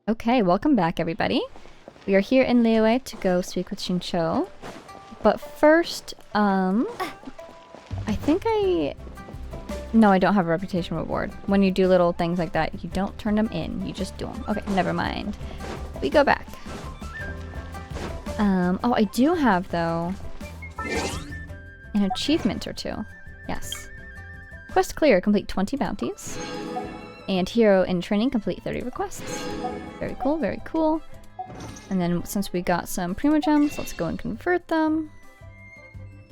Okay, welcome back everybody. We are here in Larua to go speak with Xingqiu. But first, I think No, I don't have a reputation reward. When you do little things like that, you don't turn them in. You just do them. Okay, never mind. We go back. Oh, I do have, though, an achievement or two. Yes. Quest clear, complete 20 bounties. And hero in training, complete 30 requests. Very cool, very cool. And then since we got some Primo Gems, let's go and convert them.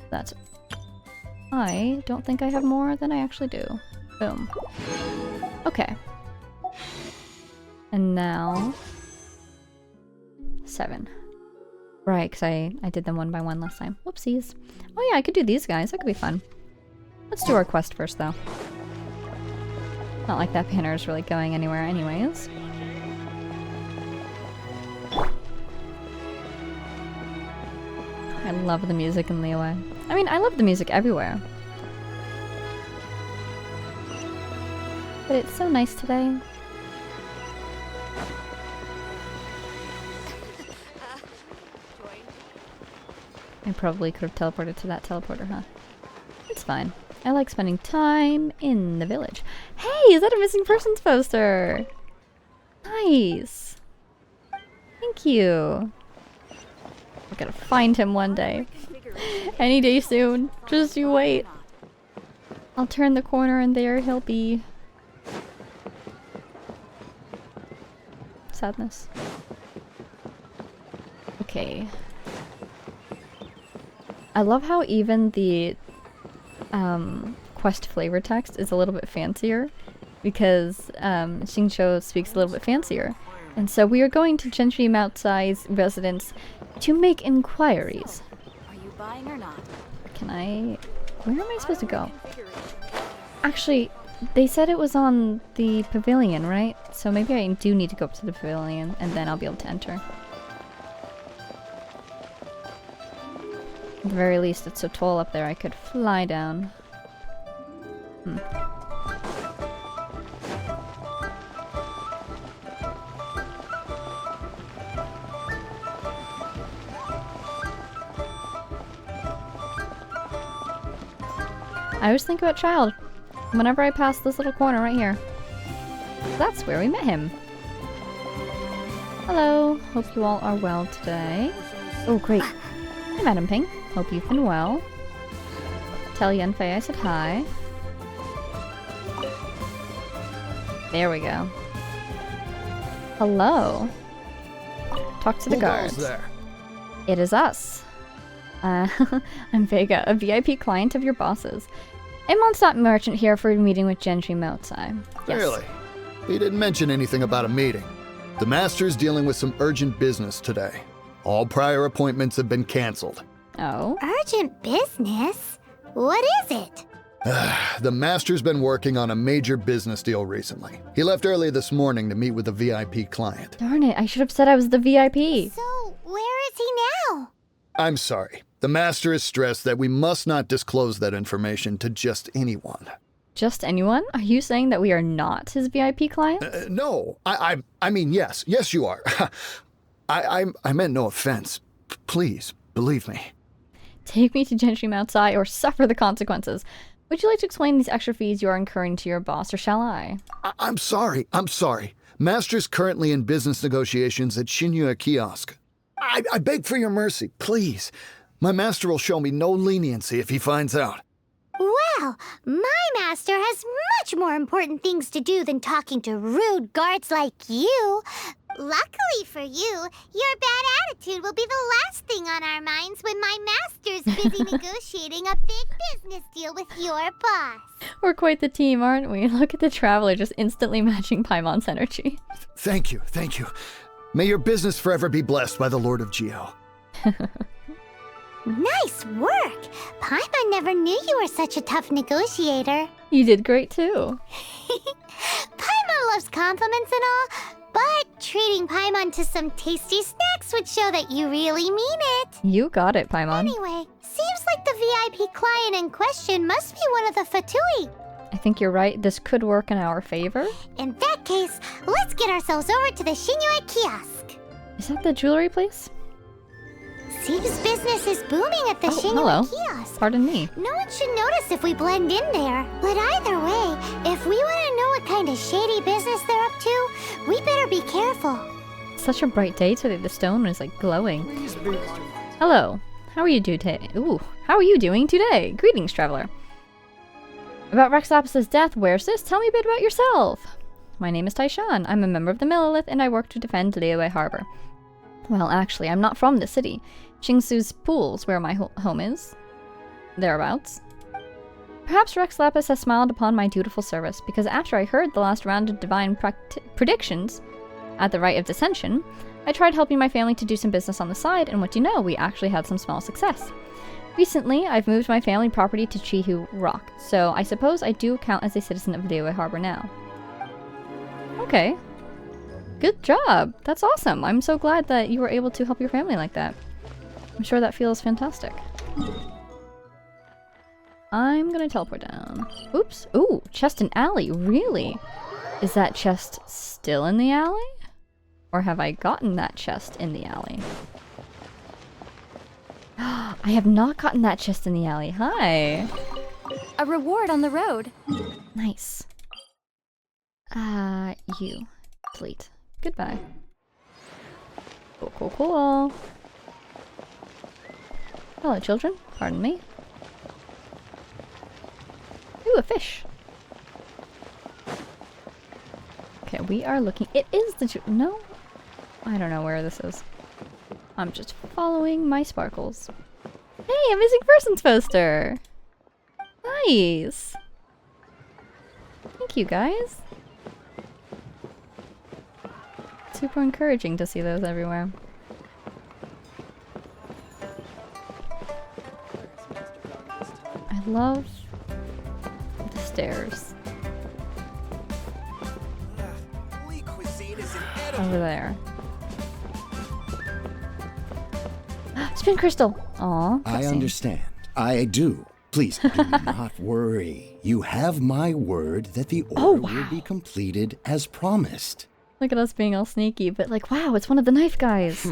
That's... I don't think I have more than I actually do. Boom. Okay. And now... 7. Right, because I did them one by one last time. Whoopsies. Oh yeah, I could do these guys. That could be fun. Let's do our quest first, though. Not like that banner is really going anywhere anyways. I love the music in Larua. I mean, I love the music everywhere. But it's so nice today. I probably could have teleported to that teleporter, huh? It's fine. I like spending time in the village. Hey, is that a missing persons poster? Nice. Thank you. We're gonna find him one day. Any day soon. Just you wait. I'll turn the corner and there he'll be. Sadness. Okay. I love how even the quest flavor text is a little bit fancier because Xingqiu speaks a little bit fancier. And so we are going to Genshin Moutsai's residence to make inquiries. Are you buying or not? Can I... Where am I supposed to go? Actually, they said it was on the pavilion, right? So maybe I do need to go up to the pavilion and then I'll be able to enter. At the very least, it's so tall up there I could fly down. I always think about Child whenever I pass this little corner right here. That's where we met him. Hello, hope you all are well today. Oh great. Hi Madam Ping, hope you've been well. Tell Yanfei I said hi. There we go. Hello. Talk to the guards. There? It is us. I'm Vega, a VIP client of your boss's. A Mondstadt merchant here for a meeting with Genshin Moutsai. Yes. Really? He didn't mention anything about a meeting. The master's dealing with some urgent business today. All prior appointments have been cancelled. Oh? Urgent business? What is it? The master's been working on a major business deal recently. He left early this morning to meet with a VIP client. Darn it, I should have said I was the VIP. So, where is he now? I'm sorry. The master is stressed that we must not disclose that information to just anyone. Just anyone? Are you saying that we are not his VIP client? No, I mean, yes. Yes, you are. I meant no offense. Please, believe me. Take me to Genshin Moutsai or suffer the consequences. Would you like to explain these extra fees you are incurring to your boss, or shall I? I'm sorry. Master's currently in business negotiations at Xingqiu Kiosk. I beg for your mercy, please. My master will show me no leniency if he finds out. Well, my master has much more important things to do than talking to rude guards like you. Luckily for you, your bad attitude will be the last thing on our minds when my master's busy negotiating a big business deal with your boss. We're quite the team, aren't we? Look at the Traveler just instantly matching Paimon's energy. Thank you. May your business forever be blessed by the Lord of Geo. Nice work! Paimon never knew you were such a tough negotiator. You did great too. Paimon loves compliments and all, but treating Paimon to some tasty snacks would show that you really mean it. You got it, Paimon. Anyway, seems like the VIP client in question must be one of the Fatui. I think you're right. This could work in our favor. In that case, let's get ourselves over to the Xingqiu kiosk. Is that the jewelry place? Seems business is booming at the hello. Xingqiu kiosk. Pardon me. No one should notice if we blend in there. But either way, if we want to know what kind of shady business they're up to, we better be careful. Such a bright day today. The stone is like glowing. Hello. How are you doing today? Ooh, how are you doing today? Greetings, traveler. About Rex Lapis' death, where's this? Tell me a bit about yourself. My name is Taishan. I'm a member of the Millelith, and I work to defend Liyue Harbor. Well, actually, I'm not from the city. Qingsu's Pool's where my home is. Thereabouts. Perhaps Rex Lapis has smiled upon my dutiful service, because after I heard the last round of divine predictions at the Rite of Dissension, I tried helping my family to do some business on the side, and what do you know, we actually had some small success. Recently, I've moved my family property to Chihu Rock, so I suppose I do count as a citizen of Liyue Harbor now. Okay. Good job! That's awesome! I'm so glad that you were able to help your family like that. I'm sure that feels fantastic. I'm gonna teleport down. Oops. Ooh, chest and alley. Really? Is that chest still in the alley? Or have I gotten that chest in the alley? I have not gotten that chest in the alley. Hi! A reward on the road. Nice. You. Delete. Goodbye. Cool, cool, cool. Hello, children. Pardon me. Ooh, a fish. Okay, we are looking. It is the... No? I don't know where this is. I'm just following my sparkles. Hey, a missing persons poster! Nice! Thank you, guys. Super encouraging to see those everywhere. I love the stairs. Over there. Spin crystal! Aw, I understand. I do. Please do not worry. You have my word that the order will be completed as promised. Look at us being all sneaky, but like, wow, it's one of the knife guys.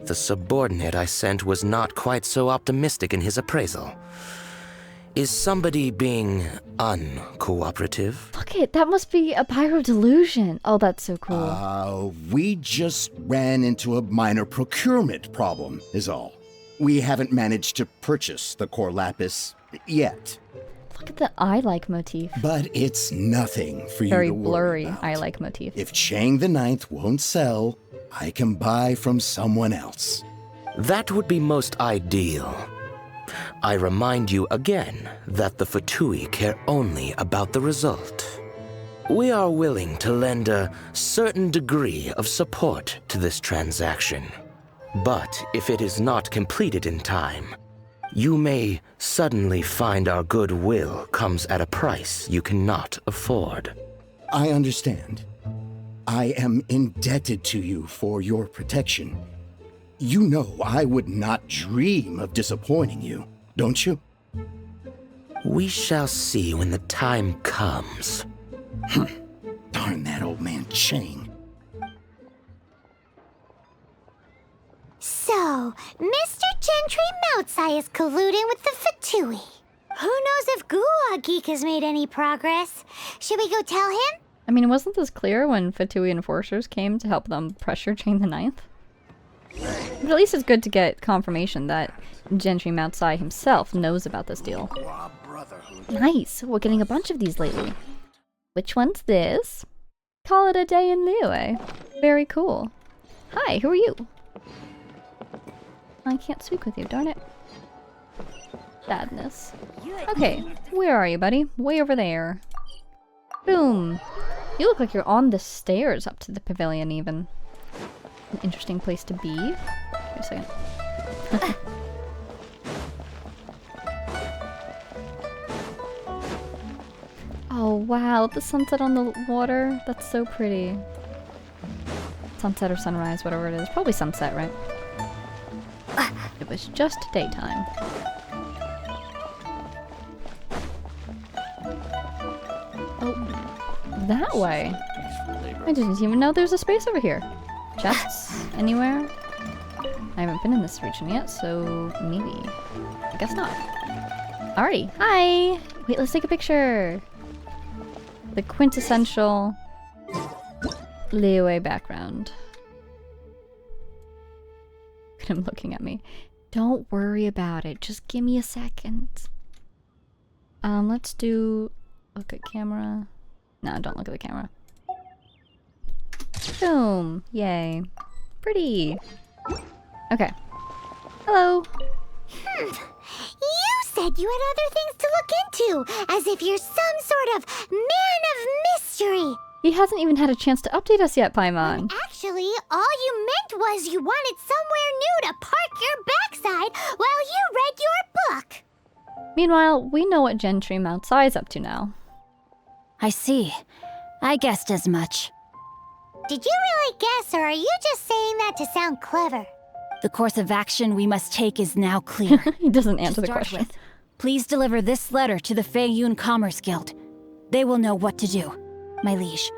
The subordinate I sent was not quite so optimistic in his appraisal. Is somebody being uncooperative? Look it, that must be a pyro delusion. Oh, that's so cool. We just ran into a minor procurement problem, is all. We haven't managed to purchase the core lapis yet. Look at the eye-like motif. But it's nothing for you Very to worry blurry about. eye-like motif. If Chang the Ninth won't sell, I can buy from someone else. That would be most ideal. I remind you again that the Fatui care only about the result. We are willing to lend a certain degree of support to this transaction. But if it is not completed in time, you may suddenly find our goodwill comes at a price you cannot afford. I understand. I am indebted to you for your protection. You know I would not dream of disappointing you, don't you? We shall see when the time comes. Darn that old man Chang. So, Mr. Gentry Moutsai is colluding with the Fatui. Who knows if Gulag Geek has made any progress? Should we go tell him? I mean, wasn't this clear when Fatui enforcers came to help them pressure Chang the Ninth? But at least it's good to get confirmation that Gentry Moutsai himself knows about this deal. Nice! We're getting a bunch of these lately. Which one's this? Call it a day in Liyue. Very cool. Hi, who are you? I can't speak with you, darn it. Sadness. Okay, where are you, buddy? Way over there. Boom! You look like you're on the stairs up to the pavilion, even. An interesting place to be. Wait a second. Oh, wow, the sunset on the water. That's so pretty. Sunset or sunrise, whatever it is. Probably sunset, right? It was just daytime. that way. I didn't even know there's a space over here. Chests? Anywhere? I haven't been in this region yet, so maybe. I guess not. Alrighty. Hi! Wait, let's take a picture. The quintessential Liyue background. Look at him looking at me. Don't worry about it. Just give me a second. Let's do... Look at camera. No, don't look at the camera. Boom. Yay. Pretty. Okay. Hello. You said you had other things to look into, as if you're some sort of man of mystery. He hasn't even had a chance to update us yet, Paimon. Actually, all you meant was you wanted somewhere new to park your backside while you read your book. Meanwhile, we know what Gentry Mount Sai's up to now. I see. I guessed as much. Did you really guess, or are you just saying that to sound clever? The course of action we must take is now clear. He doesn't answer the To start question. with, please deliver this letter to the Feiyun Commerce Guild. They will know what to do. My liege,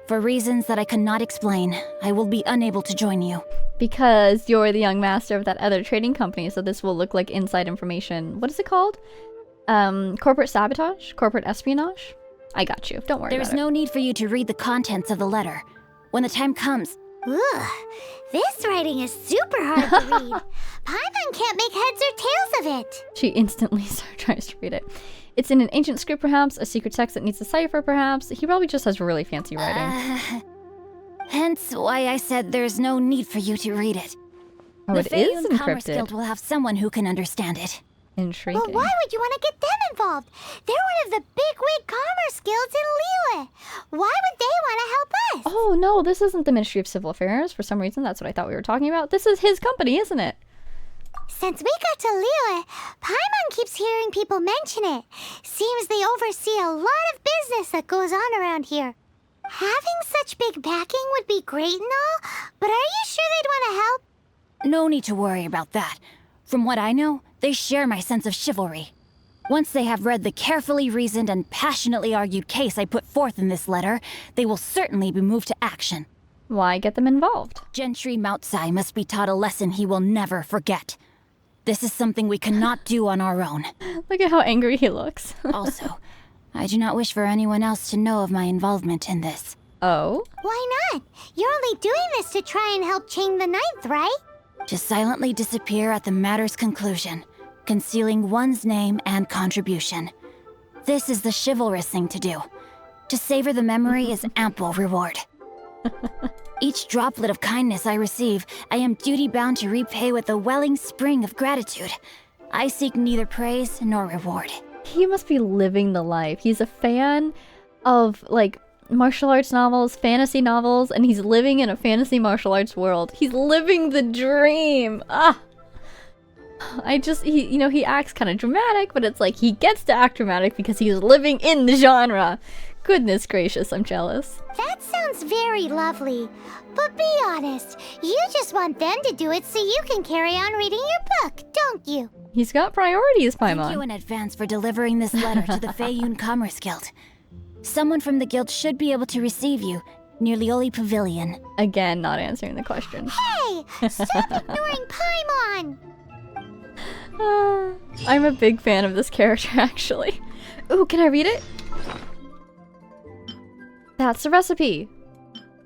for reasons that I cannot explain, I will be unable to join you. Because you're the young master of that other trading company, so this will look like inside information. What is it called? Corporate sabotage? Corporate espionage? I got you. Don't worry There about is no need for you to read the contents of the letter. When the time comes, Ugh, this writing is super hard to read. Paimon can't make heads or tails of it. it. She instantly tries to read it. It's in an ancient script, perhaps, a secret text that needs a cipher, perhaps. He probably just has really fancy writing. hence why I said there's no need for you to read it. Oh, The it is Feiyun Commerce Guild encrypted. will have someone who can understand it. Intriguing. Well, why would you want to get them involved? They're one of the bigwig commerce guilds in Liyue. Why would they want to help us? Oh, no, this isn't the Ministry of Civil Affairs. For some reason, that's what I thought we were talking about. This is his company, isn't it? Since we got to Liyue, Paimon keeps hearing people mention it. Seems they oversee a lot of business that goes on around here. Having such big backing would be great and all, but are you sure they'd want to help? No need to worry about that. From what I know, they share my sense of chivalry. Once they have read the carefully reasoned and passionately argued case I put forth in this letter, they will certainly be moved to action. Why get them involved? Gentry Mount Sai must be taught a lesson he will never forget. This is something we cannot do on our own. Look at how angry he looks. Also, I do not wish for anyone else to know of my involvement in this. Oh? Why not? You're only doing this to try and help Ching the Ninth, right? To silently disappear at the matter's conclusion, concealing one's name and contribution. This is the chivalrous thing to do. To savor the memory is ample reward. Each droplet of kindness I receive, I am duty-bound to repay with a welling spring of gratitude. I seek neither praise nor reward. He must be living the life. He's a fan of, like, martial arts novels, fantasy novels, and he's living in a fantasy martial arts world. He's living the dream. Ah! He acts kind of dramatic, but it's like he gets to act dramatic because he's living in the genre. Goodness gracious, I'm jealous. That sounds very lovely. But be honest, you just want them to do it so you can carry on reading your book, don't you? He's got priorities, Thank you Paimon. in advance for delivering this letter to the Feiyun Commerce Guild. Someone from the guild should be able to receive you near Lioli Pavilion. Again, not answering the question. Hey, stop ignoring Paimon! I'm a big fan of this character, actually. Ooh, can I read it? That's the recipe.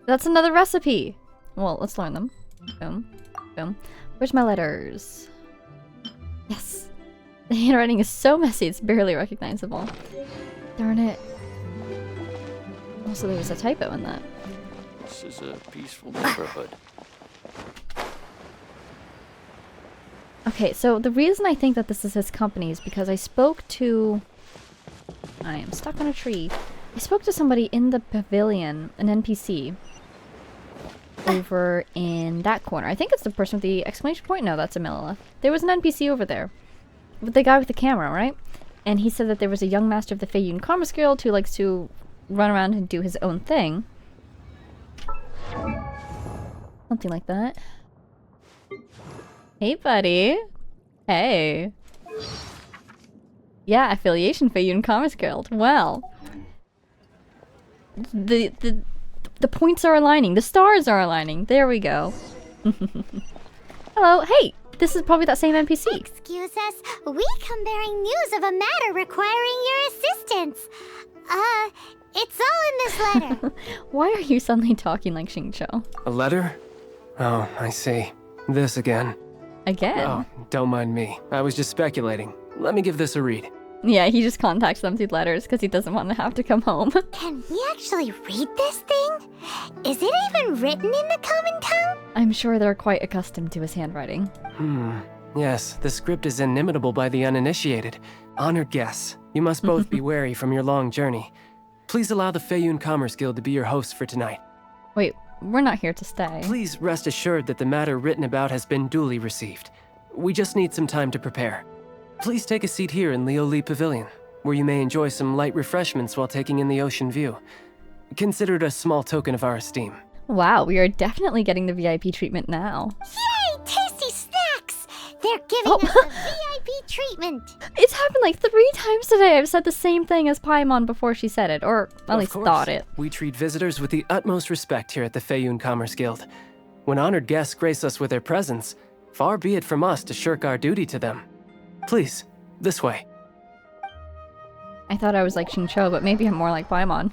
That's another recipe. Well, let's learn them. Boom. Boom. Where's my letters? Yes. The handwriting is so messy, it's barely recognizable. Darn it. Also, there was a typo in that. This is a peaceful neighborhood. Okay, so the reason I think that this is his company is because I spoke to... I am stuck on a tree. I spoke to somebody in the pavilion, an NPC, over in that corner. I think it's the person with the exclamation point. No, that's Amelila. There was an NPC over there. With the guy with the camera, right? And he said that there was a young master of the Feiyun Commerce Guild who likes to run around and do his own thing. Something like that. Hey, buddy. Hey. Yeah, affiliation Feiyun Commerce Guild. Well. the points are aligning. The stars are aligning. There we go. Hello. Hey, this is probably that same NPC. Excuse us, we come bearing news of a matter requiring your assistance. It's all in this letter. Why are you suddenly talking like Xingqiu? A letter? Oh, I see. This again. Again? Oh, don't mind me. I was just speculating. Let me give this a read. Yeah, he just contacts them through letters because he doesn't want to have to come home. Can we actually read this thing? Is it even written in the common tongue? I'm sure they're quite accustomed to his handwriting. Yes, the script is inimitable by the uninitiated. Honored guests, you must both be wary from your long journey. Please allow the Feiyun Commerce Guild to be your hosts for tonight. Wait, we're not here to stay. Please rest assured that the matter written about has been duly received. We just need some time to prepare. Please take a seat here in Leo Li Pavilion, where you may enjoy some light refreshments while taking in the ocean view. Consider it a small token of our esteem. Wow, we are definitely getting the VIP treatment now. Yay! Tasty snacks! They're giving us a VIP treatment. It's happened like 3 times today. I've said the same thing as Paimon before she said it, or at least thought it. We treat visitors with the utmost respect here at the Feiyun Commerce Guild. When honored guests grace us with their presence, far be it from us to shirk our duty to them. Please, this way. I thought I was like Xingqiu, but maybe I'm more like Paimon.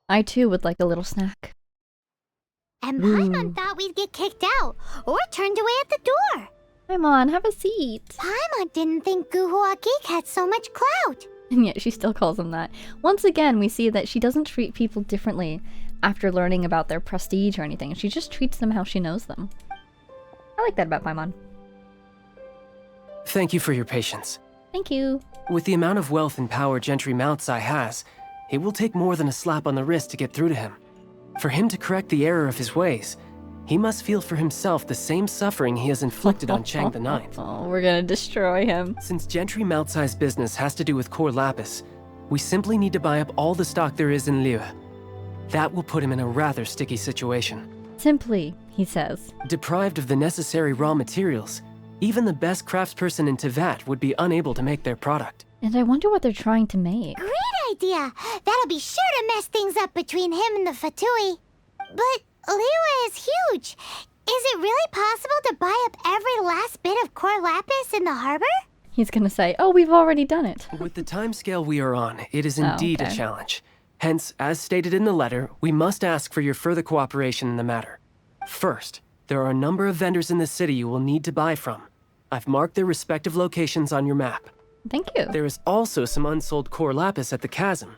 I too would like a little snack. And Paimon thought we'd get kicked out, or turned away at the door. Paimon, have a seat. Paimon didn't think Guhua Geek had so much clout. And yet she still calls him that. Once again, we see that she doesn't treat people differently after learning about their prestige or anything. She just treats them how she knows them. I like that about Paimon. Thank you for your patience. Thank you. With the amount of wealth and power Gentry Moutsai has, it will take more than a slap on the wrist to get through to him. For him to correct the error of his ways, he must feel for himself the same suffering he has inflicted on Chang the Ninth. Oh, we're gonna destroy him. Since Gentry Moutsai's business has to do with core lapis, we simply need to buy up all the stock there is in Liu. That will put him in a rather sticky situation. Simply, he says. Deprived of the necessary raw materials, even the best craftsperson in Tevat would be unable to make their product. And I wonder what they're trying to make. Great idea! That'll be sure to mess things up between him and the Fatui. But Larua is huge. Is it really possible to buy up every last bit of core lapis in the harbor? He's gonna say, oh, we've already done it. With the timescale we are on, it is indeed okay. a challenge. Hence, as stated in the letter, we must ask for your further cooperation in the matter. First, there are a number of vendors in the city you will need to buy from. I've marked their respective locations on your map. Thank you. There is also some unsold core lapis at the chasm.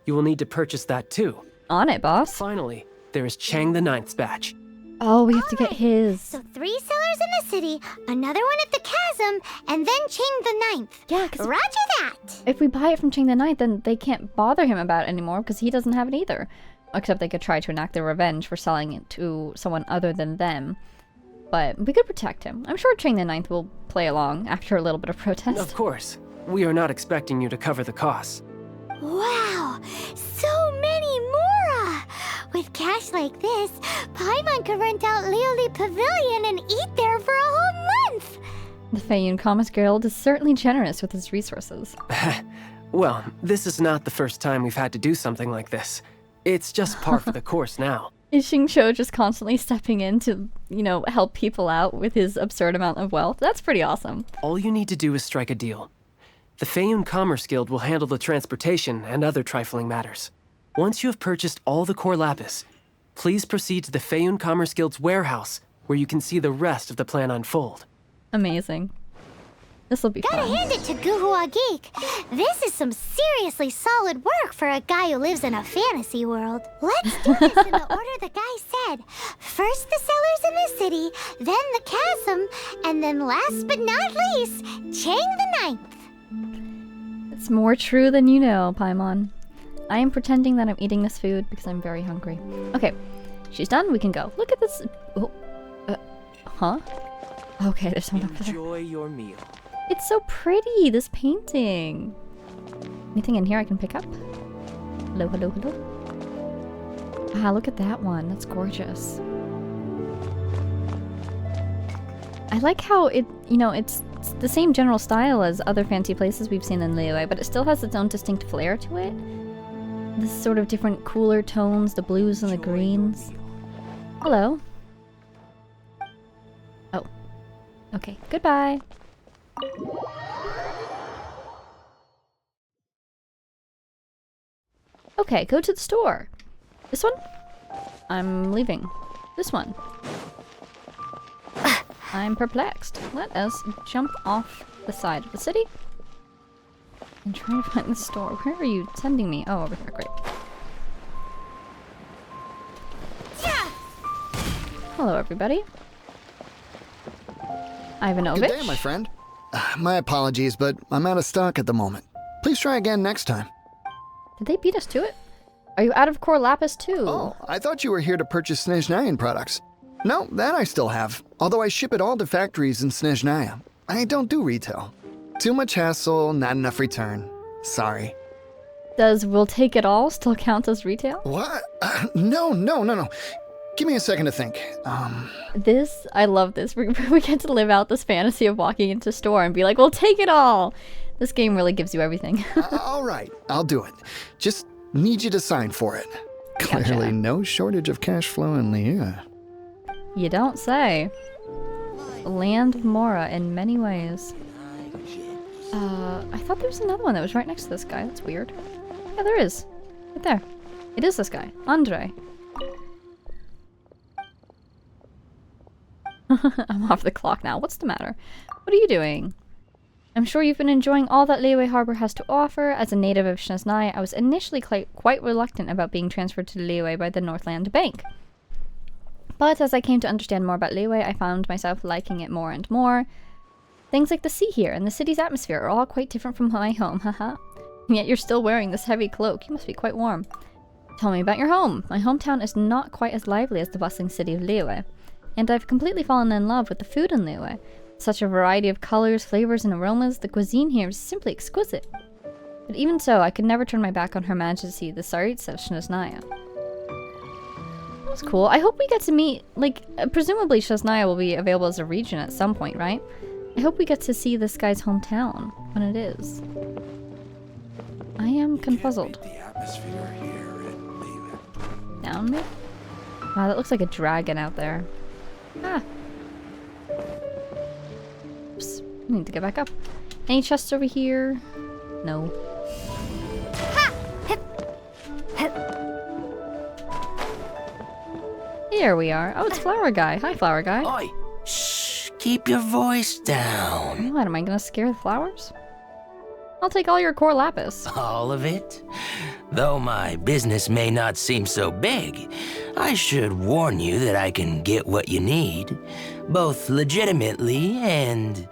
You will need to purchase that too. On it, boss. Finally, there is Chang the Ninth's batch. Oh, we have to get Alright, his. So 3 sellers in the city, another one at the chasm, and then Chang the Ninth. Yeah, because Roger that! if we buy it from Chang the Ninth, then they can't bother him about it anymore because he doesn't have it either. Except they could try to enact their revenge for selling it to someone other than them. But we could protect him. I'm sure Chang the Ninth will play along after a little bit of protest. Of course. We are not expecting you to cover the costs. Wow! So many Mora! With cash like this, Paimon could rent out Lioli Pavilion and eat there for a whole month! The Feiyun Commerce Guild is certainly generous with its resources. Well, this is not the first time we've had to do something like this. It's just par for the course now. Is Xingqiu just constantly stepping in to, help people out with his absurd amount of wealth? That's pretty awesome. All you need to do is strike a deal. The Feiyun Commerce Guild will handle the transportation and other trifling matters. Once you have purchased all the core lapis, please proceed to the Feiyun Commerce Guild's warehouse, where you can see the rest of the plan unfold. Amazing. This will be Gotta fun. hand it to Guhua Geek. This is some seriously solid work for a guy who lives in a fantasy world. Let's do this in the order the guy said. First the sellers in the city, then the chasm, and then last but not least, Chang the Ninth. It's more true than you know, Paimon. I am pretending that I'm eating this food because I'm very hungry. Okay, she's done. We can go. Look at this. Oh, huh? Okay, there's someone over there. Enjoy your meal. It's so pretty, this painting. Anything in here I can pick up? Hello, hello, hello. Ah, look at that one. That's gorgeous. I like how it's the same general style as other fancy places we've seen in Liyue, but it still has its own distinct flair to it. This sort of different cooler tones, the blues and the greens. Hello. Oh. Okay, goodbye. Okay, go to the store. This one? I'm leaving. This one. I'm perplexed. Let us jump off the side of the city and try to find the store. Where are you sending me? Oh, over here. Great. Hello, everybody. Ivanovich. Good day, my friend. My apologies, but I'm out of stock at the moment. Please try again next time. Did they beat us to it? Are you out of core lapis too? Oh, I thought you were here to purchase Snezhnayan products. No, that I still have, although I ship it all to factories in Snezhnaya. I don't do retail. Too much hassle, not enough return. Sorry. Does we'll take it all still count as retail? What? No. Give me a second to think. I love this. We get to live out this fantasy of walking into a store and be like, we'll take it all. This game really gives you everything. All right, I'll do it. Just need you to sign for it. Gotcha. Clearly no shortage of cash flow in Larua. You don't say. Land of Mora in many ways. I thought there was another one that was right next to this guy. That's weird. Yeah, there is. Right there. It is this guy. Andre. I'm off the clock now. What's the matter? What are you doing? I'm sure you've been enjoying all that Liyue Harbor has to offer. As a native of Snezhnaya, I was initially quite reluctant about being transferred to Liyue by the Northland Bank. But as I came to understand more about Liyue, I found myself liking it more and more. Things like the sea here and the city's atmosphere are all quite different from my home, haha. And yet you're still wearing this heavy cloak. You must be quite warm. Tell me about your home. My hometown is not quite as lively as the bustling city of Liyue. And I've completely fallen in love with the food in Liyue. Such a variety of colors, flavors, and aromas, the cuisine here is simply exquisite. But even so, I could never turn my back on Her Majesty, the Tsaritsa of Snezhnaya. That's cool. I hope we get to meet, presumably Snezhnaya will be available as a region at some point, right? I hope we get to see this guy's hometown when it is. I am confuzzled. Down me? Wow, that looks like a dragon out there. Ah. Oops. I need to get back up. Any chests over here? No. Here we are. Oh, it's Flower Guy. Hi, Flower Guy. Oi! Shh! Keep your voice down. What, am I gonna scare the flowers? I'll take all your core lapis. All of it? Though my business may not seem so big, I should warn you that I can get what you need, both legitimately and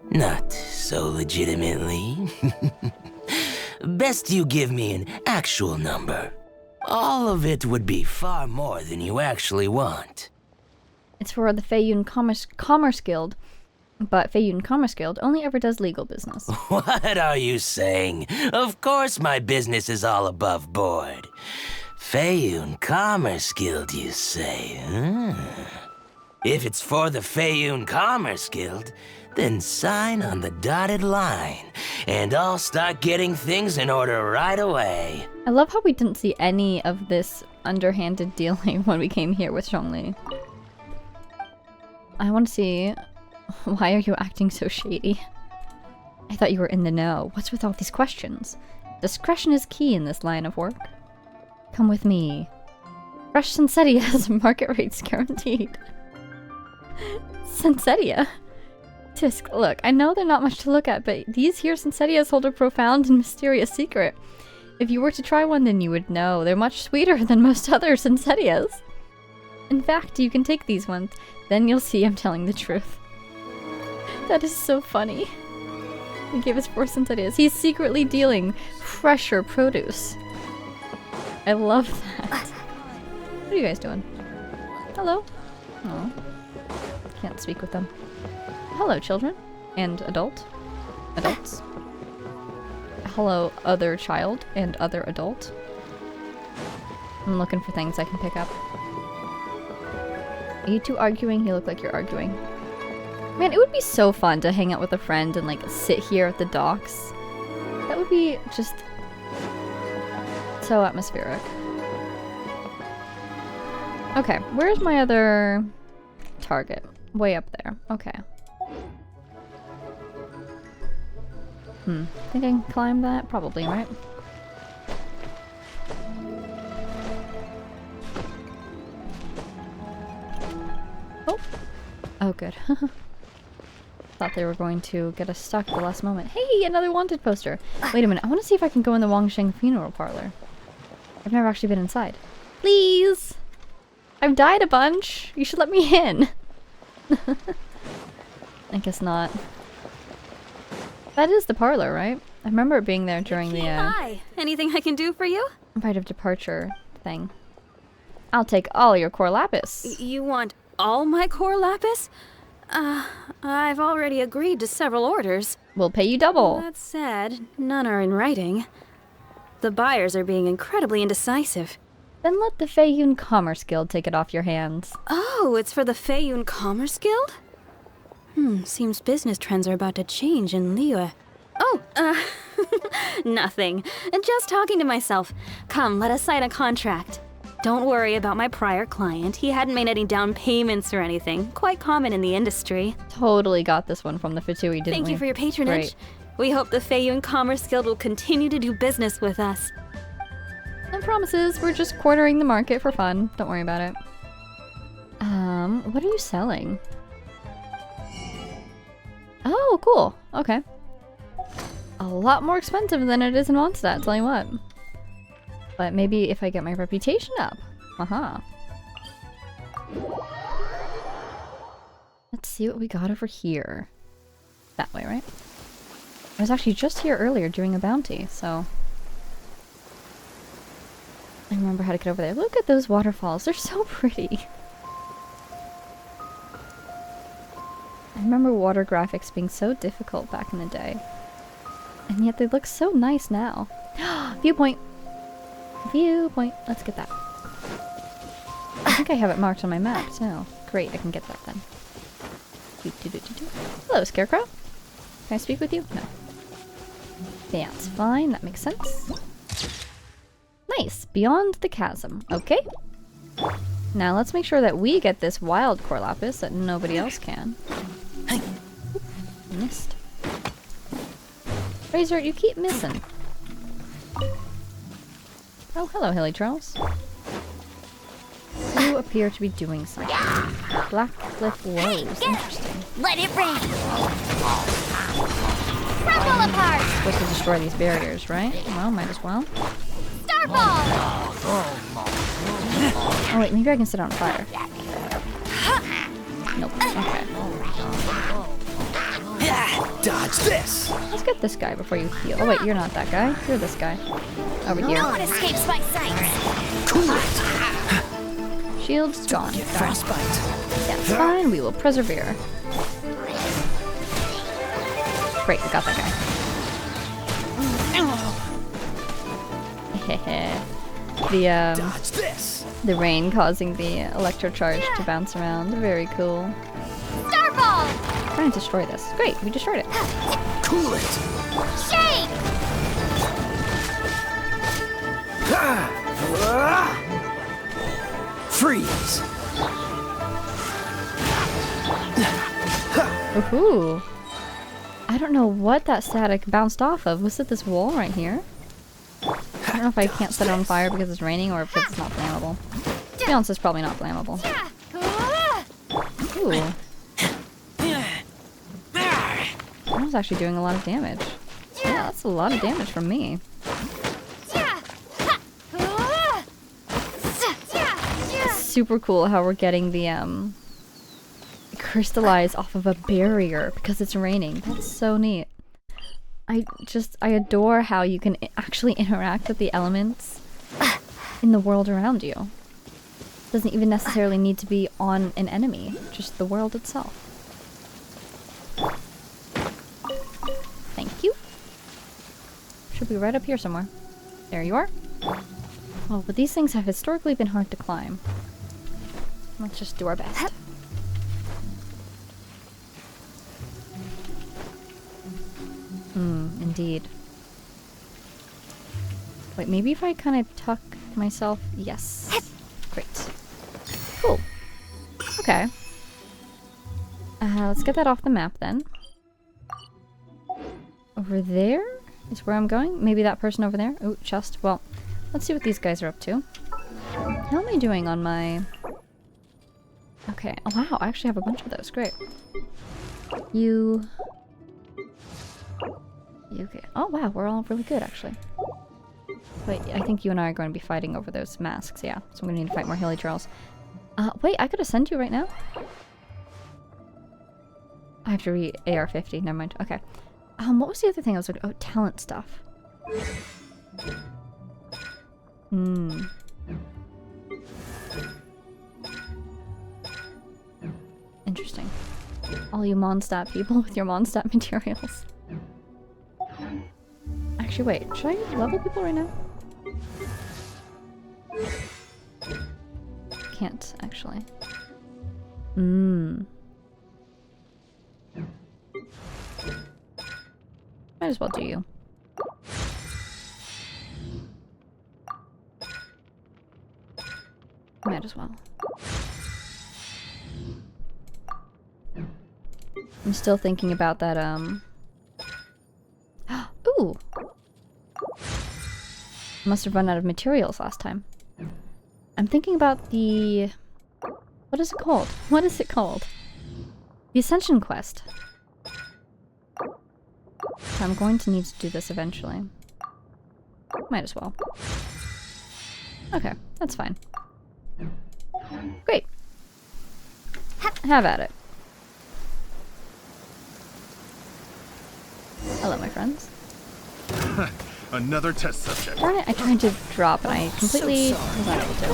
not so legitimately. Best you give me an actual number. All of it would be far more than you actually want. It's for the Feiyun Commerce Guild, but Feiyun Commerce Guild only ever does legal business. What are you saying? Of course my business is all above board. Feiyun Commerce Guild, you say? If it's for the Feiyun Commerce Guild, then sign on the dotted line, and I'll start getting things in order right away. I love how we didn't see any of this underhanded dealing when we came here with Zhongli. I want to see... Why are you acting so shady? I thought you were in the know. What's with all these questions? Discretion is key in this line of work. Come with me. Fresh Sensetia has market rates guaranteed. Sensetia? Tisk, look, I know they're not much to look at, but these here Sensetias hold a profound and mysterious secret. If you were to try one, then you would know. They're much sweeter than most other Sensetias. In fact, you can take these ones. Then you'll see I'm telling the truth. That is so funny. He gave us 4 Sensetias. He's secretly dealing fresher produce. I love that. What are you guys doing? Hello? Oh. Can't speak with them. Hello, children. And adults. Hello, other child and other adult. I'm looking for things I can pick up. Are you two arguing? You look like you're arguing. Man, it would be so fun to hang out with a friend and sit here at the docks. That would be just So atmospheric. Okay, where's my other target? Way up there. Okay. Think I can climb that? Probably, right? Oh! Oh, good. Thought they were going to get us stuck at the last moment. Hey, another wanted poster! Wait a minute, I want to see if I can go in the Wangsheng funeral parlor. I've never actually been inside. Please! I've died a bunch! You should let me in! I guess not. That is the parlor, right? I remember it being there during the, Hi! Anything I can do for you? rite of departure thing. I'll take all your core lapis. You want all my core lapis? I've already agreed to several orders. We'll pay you double. That said, none are in writing. The buyers are being incredibly indecisive. Then let the Feiyun Commerce Guild take it off your hands. Oh, it's for the Feiyun Commerce Guild? Seems business trends are about to change in Liyue. Oh, nothing. Just talking to myself. Come, let us sign a contract. Don't worry about my prior client. He hadn't made any down payments or anything. Quite common in the industry. Totally got this one from the Fatui, didn't we? Thank you for your patronage. Great. We hope the Feiyun Commerce Guild will continue to do business with us. No promises, we're just quartering the market for fun. Don't worry about it. What are you selling? Oh, cool. Okay. A lot more expensive than it is in Mondstadt, tell you what. But maybe if I get my reputation up. Haha. Let's see what we got over here. That way, right? I was actually just here earlier doing a bounty, so... I remember how to get over there. Look at those waterfalls. They're so pretty. I remember water graphics being so difficult back in the day. And yet they look so nice now. Viewpoint! Viewpoint! Let's get that. I think I have it marked on my map, too. Great, I can get that then. Hello, Scarecrow. Can I speak with you? No. That's fine, that makes sense. Nice! Beyond the chasm. Okay. Now let's make sure that we get this wild core lapis that nobody else can. Missed. Razor, you keep missing. Oh, hello, Hilly Charles. You appear to be doing something. Black Cliff Woes. Interesting. Let it rain! Crumble apart! Supposed to destroy these barriers, right? Well, might as well. Starball! Oh wait, maybe I can set it on fire. Nope. Okay. Dodge this! Let's get this guy before you heal. Oh wait, you're not that guy. You're this guy. Over here. No one escapes my sight! Cool it! Shield's gone. Frostbite. That's fine. We will persevere. Great, we got that guy. Dodge this! The rain causing the electrocharge to bounce around. Very cool. Starball! Trying to destroy this. Great, we destroyed it. Cool it! Shake! Freeze! Ooh. I don't know what that static bounced off of. Was it this wall right here? I don't know if I can't set it on fire because it's raining or if it's not flammable. To be honest, it's probably not flammable. Ooh. That was actually doing a lot of damage. Yeah, that's a lot of damage from me. It's super cool how we're getting the crystallize off of a barrier because it's raining. That's so neat. I adore how you can actually interact with the elements in the world around you. Doesn't even necessarily need to be on an enemy, just the world itself. Thank you. Should be right up here somewhere. There you are. Oh, but these things have historically been hard to climb. Let's just do our best. Indeed. Wait, maybe if I kind of tuck myself... Yes. Great. Cool. Okay. Let's get that off the map then. Over there is where I'm going. Maybe that person over there. Oh, chest. Well, let's see what these guys are up to. How am I doing on my... Okay. Oh, wow. I actually have a bunch of those. Great. You... Okay. Oh, wow. We're all really good, actually. Wait, I think you and I are going to be fighting over those masks, yeah. So I'm going to need to fight more Hilly Trolls. Wait, I could ascend you right now? I have to read AR-50. Never mind. Okay. What was the other thing I was looking... Oh, talent stuff. Interesting. All you Mondstadt people with your Mondstadt materials. Actually, wait. Should I level people right now? Can't, actually. Might as well do you. Might as well. I'm still thinking about that, Ooh! Must have run out of materials last time. I'm thinking about the... What is it called? What is it called? The Ascension Quest. I'm going to need to do this eventually. Might as well. Okay, that's fine. Great. Have at it. Hello, my friends. Another test subject. Darn it, I tried to drop and I completely was not able to.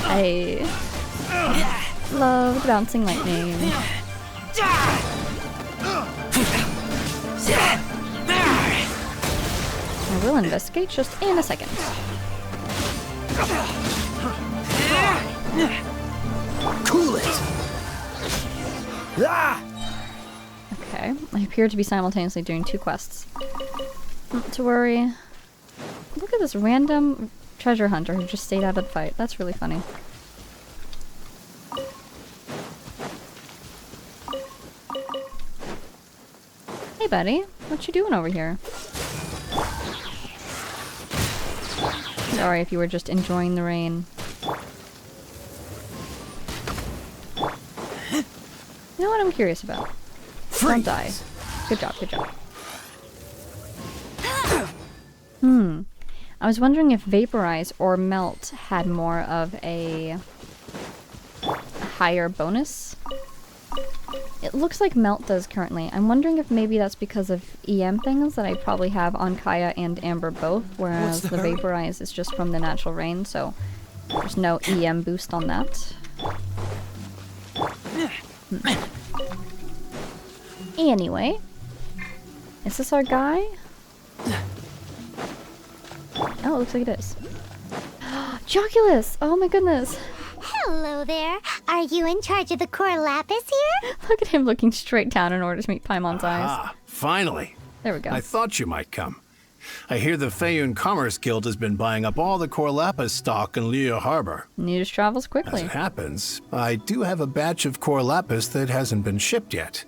Hey. Love the bouncing lightning. I will investigate just in a second. Cool it! Okay, I appear to be simultaneously doing 2 quests. Not to worry. Look at this random treasure hunter who just stayed out of the fight. That's really funny. Hey buddy, what you doing over here? Sorry if you were just enjoying the rain. You know what I'm curious about? Don't die. Good job, good job. I was wondering if Vaporize or Melt had more of a higher bonus. It looks like Melt does currently. I'm wondering if maybe that's because of EM things that I probably have on Kaya and Amber both, whereas the Vaporize is just from the natural rain, so there's no EM boost on that. Anyway, is this our guy? Oh, it looks like it is. Joculus! Oh my goodness! Hello there. Are you in charge of the core lapis here? Look at him looking straight down in order to meet Paimon's eyes. Ah, finally. There we go. I thought you might come. I hear the Feiyun Commerce Guild has been buying up all the core lapis stock in Liyue Harbor. News travels quickly. As it happens, I do have a batch of core lapis that hasn't been shipped yet.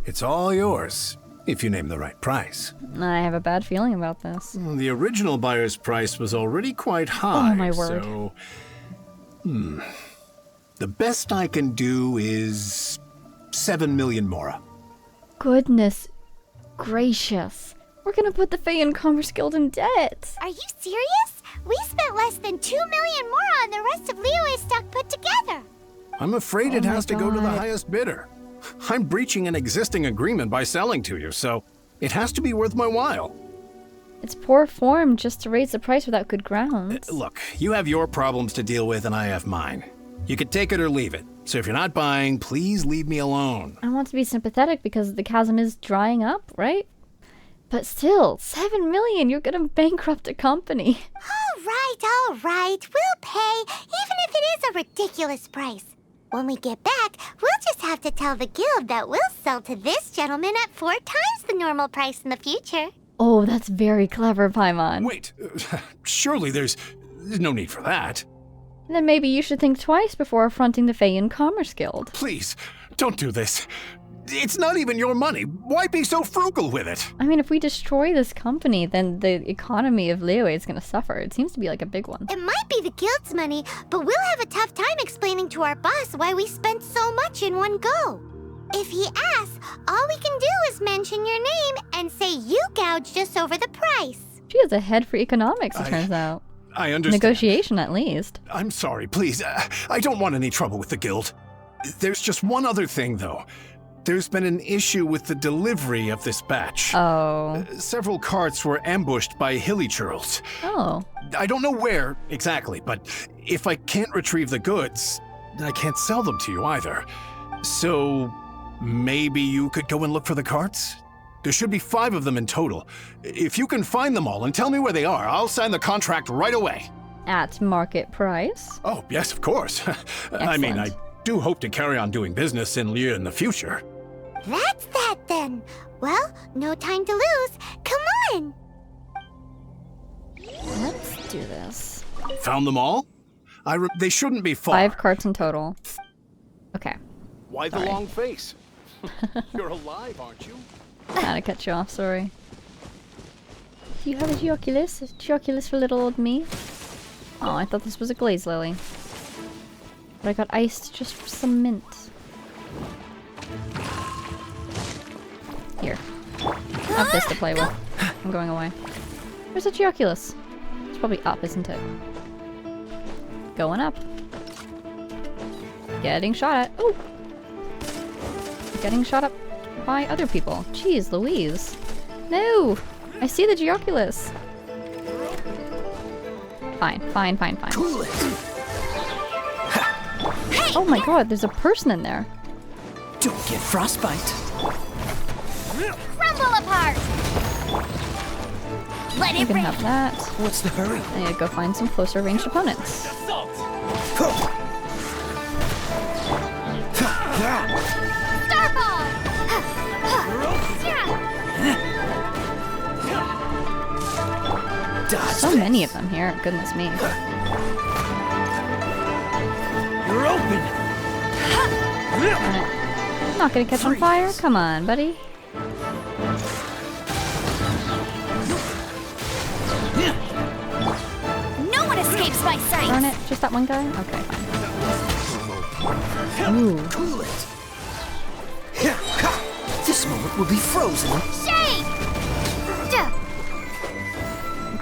It's all yours, if you name the right price. I have a bad feeling about this. The original buyer's price was already quite high. Oh my word. So, the best I can do is 7 million mora. Goodness gracious. We're gonna put the Feiyun Commerce Guild in debt. Are you serious? We spent less than 2 million more on the rest of Liyue's stock put together. I'm afraid it my has to go to the God. highest bidder. I'm breaching an existing agreement by selling to you, so it has to be worth my while. It's poor form just to raise the price without good grounds. Look, you have your problems to deal with and I have mine. You could take it or leave it. So if you're not buying, please leave me alone. I want to be sympathetic because the chasm is drying up, right? But still, 7 million, you're gonna bankrupt a company. All right. We'll pay, even if it is a ridiculous price. When we get back, we'll just have to tell the guild that we'll sell to this gentleman at 4 times the normal price in the future. Oh, that's very clever, Paimon. Wait, surely there's no need for that. Then maybe you should think twice before affronting the Feiyan Commerce Guild. Please, don't do this. It's not even your money. Why be so frugal with it? I mean, if we destroy this company, then the economy of Liyue is going to suffer. It seems to be like a big one. It might be the guild's money, but we'll have a tough time explaining to our boss why we spent so much in one go. If he asks, all we can do is mention your name and say you gouged us over the price. She has a head for economics, it turns out. I understand. Negotiation, at least. I'm sorry, please. I don't want any trouble with the guild. There's just one other thing, though. There's been an issue with the delivery of this batch. Oh. Several carts were ambushed by hilly churls. Oh. I don't know where exactly, but if I can't retrieve the goods, I can't sell them to you either. So maybe you could go and look for the carts? There should be 5 of them in total. If you can find them all and tell me where they are, I'll sign the contract right away. At market price? Oh, yes, of course. I mean, I do hope to carry on doing business in Liyue in the future. That's that then. Well, no time to lose. Come on! Let's do this. Found them all? They shouldn't be far. 5 carts in total. Okay. Why the long face? You're alive, aren't you? Had to cut you off, sorry. Do you have a Geoculus? A Geoculus for little old me? Oh, I thought this was a glaze lily. But I got iced just for some mint. Here. I have this to play with. I'm going away. Where's the Geoculus? It's probably up, isn't it? Going up. Getting shot at. Ooh! Getting shot up by other people. Jeez Louise. No! I see the Geoculus. Fine. Cool it. Oh my god, there's a person in there. Don't get frostbite. Crumble apart! Let You it can rain! have that. What's the hurry? I need to go find some closer ranged opponents. Starball! Dodge So this. many of them here, goodness me. You're open. Darn it. Not gonna catch on fire? Come on, buddy. No one escapes my sight! Darn it, just that one guy? Okay, fine. Ooh. Cool it. This moment will be frozen. Shade!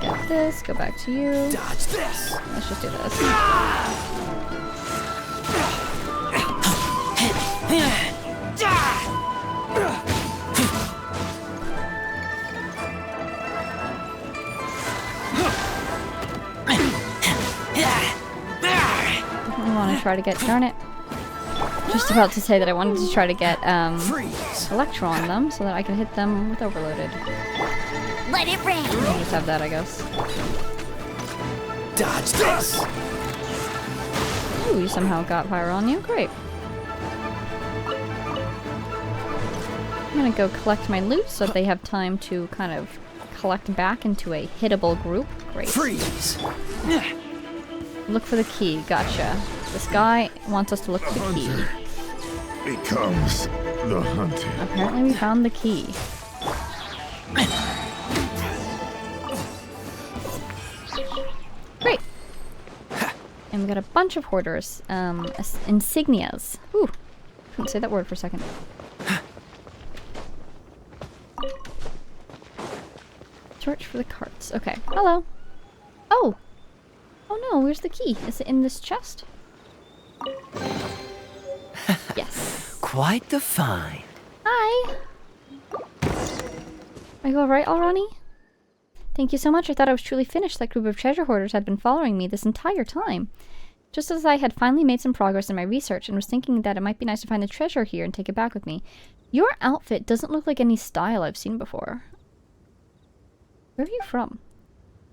Get this, go back to you. Dodge this. Let's just do this. I want to try to get, darn it. Just about to say that I wanted to try to get Freeze. Electro on them so that I can hit them with Overloaded. Let it rain! I'll just have that, I guess. Dodge this. Ooh, you somehow got fire on you. Great. I'm gonna go collect my loot so that they have time to kind of collect back into a hittable group. Great. Freeze. Look for the key. Gotcha. This guy wants us to look for the key. Becomes the hunted. Apparently we found the key. Great. And we got a bunch of hoarders. Insignias. Ooh. Couldn't say that word for a second. Search for the carts. Okay. Hello. Oh. Oh no, where's the key? Is it in this chest? Yes. Quite the find. Hi. Are you alright, Alrani? Thank you so much. I thought I was truly finished. That group of treasure hoarders had been following me this entire time. Just as I had finally made some progress in my research and was thinking that it might be nice to find the treasure here and take it back with me. Your outfit doesn't look like any style I've seen before. Where are you from?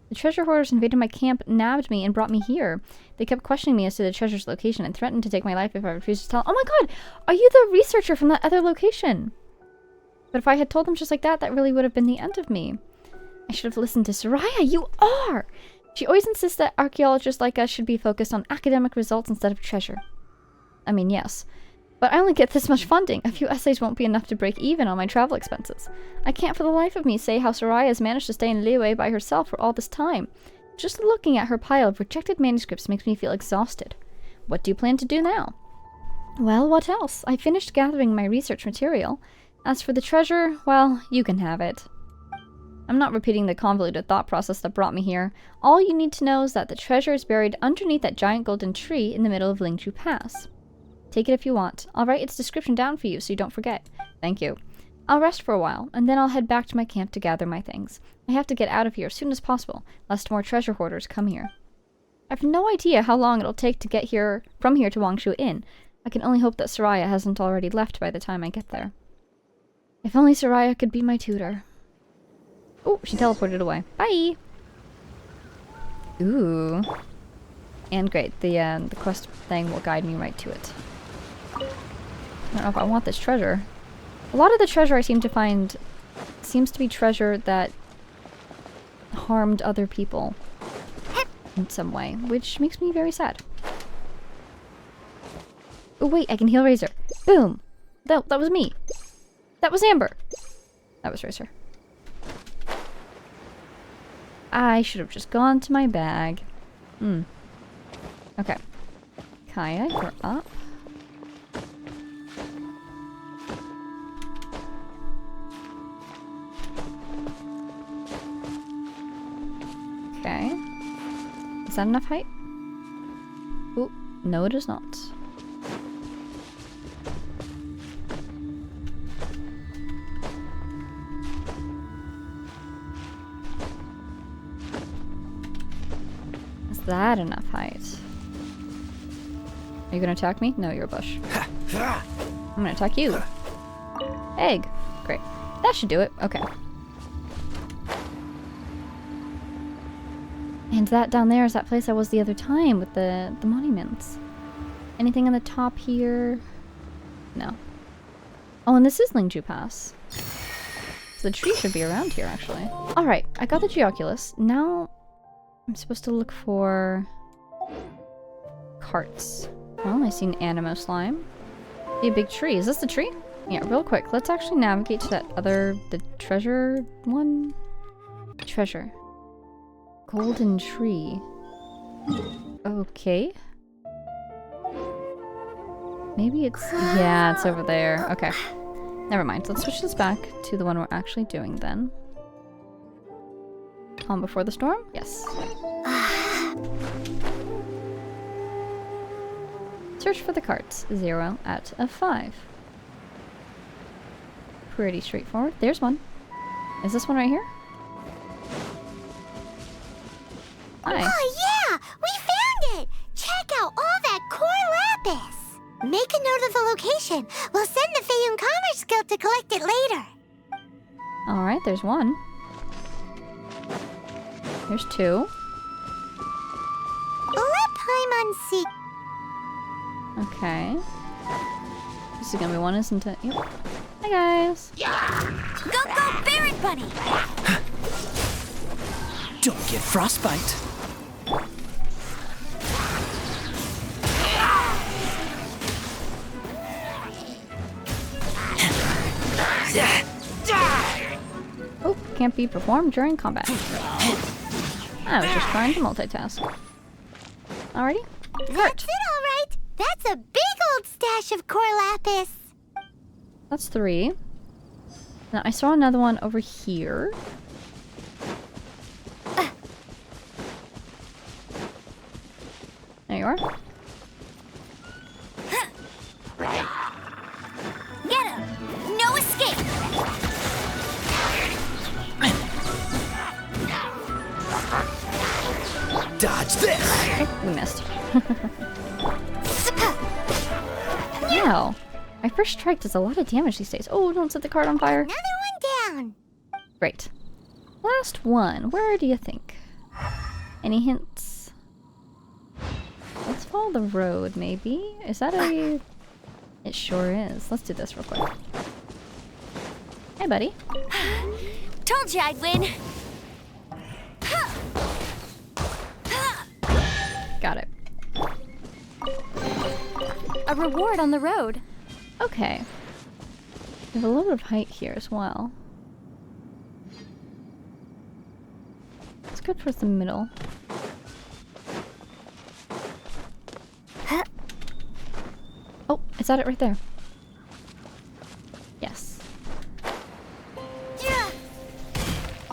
The treasure hoarders invaded my camp, nabbed me, and brought me here. They kept questioning me as to the treasure's location and threatened to take my life if I refused to tell. Oh my god! Are you the researcher from that other location? But if I had told them just like that, that really would have been the end of me. I should have listened to Soraya. You are! She always insists that archaeologists like us should be focused on academic results instead of treasure. I mean, yes. But I only get this much funding. A few essays won't be enough to break even on my travel expenses. I can't for the life of me say how Soraya has managed to stay in Liyue by herself for all this time. Just looking at her pile of rejected manuscripts makes me feel exhausted. What do you plan to do now? Well, what else? I finished gathering my research material. As for the treasure, well, you can have it. I'm not repeating the convoluted thought process that brought me here. All you need to know is that the treasure is buried underneath that giant golden tree in the middle of Xingqiu Pass. Take it if you want. I'll write its description down for you so you don't forget. Thank you. I'll rest for a while, and then I'll head back to my camp to gather my things. I have to get out of here as soon as possible, lest more treasure hoarders come here. I have no idea how long it'll take to get from here to Wangshu Inn. I can only hope that Soraya hasn't already left by the time I get there. If only Soraya could be my tutor. Oh, she teleported away. Bye! Ooh. And great, the quest thing will guide me right to it. I don't know if I want this treasure. A lot of the treasure I seem to find seems to be treasure that harmed other people in some way, which makes me very sad. Oh wait, I can heal Razor. Boom! That was me. That was Amber. That was Razor. I should have just gone to my bag. Okay. Kaya, you're up. Okay. Is that enough height? Oh, no it is not. Is that enough height? Are you gonna attack me? No, you're a bush. I'm gonna attack you. Egg. Great. That should do it. Okay. And that down there is that place I was the other time with the monuments. Anything on the top here? No. Oh, and this is Xingqiu Pass. So the tree should be around here, actually. Alright, I got the Geoculus. Now I'm supposed to look for carts. Well, I see an Animo Slime. See a big tree. Is this the tree? Yeah, real quick. Let's actually navigate to that the treasure one? Treasure. Golden tree. Okay. Maybe it's... Yeah, it's over there. Okay. Never mind. Let's switch this back to the one we're actually doing then. Calm before the storm? Yes. Search for the carts. 0 out of 5. Pretty straightforward. There's one. Is this one right here? Hi. Oh yeah! We found it! Check out all that core lapis! Make a note of the location. We'll send the Feyun Commerce Guild to collect it later. Alright, there's one. There's 2. Let Paimon see. Okay. This is gonna be one, isn't it? Yep. Hi guys! Go, Barret Bunny! Don't get frostbite. Oh, can't be performed during combat. I was just trying to multitask. Alrighty. That's it, all right. That's a big old stash of core lapis. That's 3. Now I saw another one over here. There you are. Get him! No escape! Dodge this! Oh, we missed. Wow. My first strike does a lot of damage these days. Oh, don't set the card on fire. Another one down. Great. Last one. Where do you think? Any hints? Let's follow the road, maybe? Is that a... It sure is. Let's do this real quick. Hey, buddy. Told you I'd win. A reward on the road. Okay. We have a little bit of height here as well. Let's go towards the middle. Oh, is that it right there? Yes. Here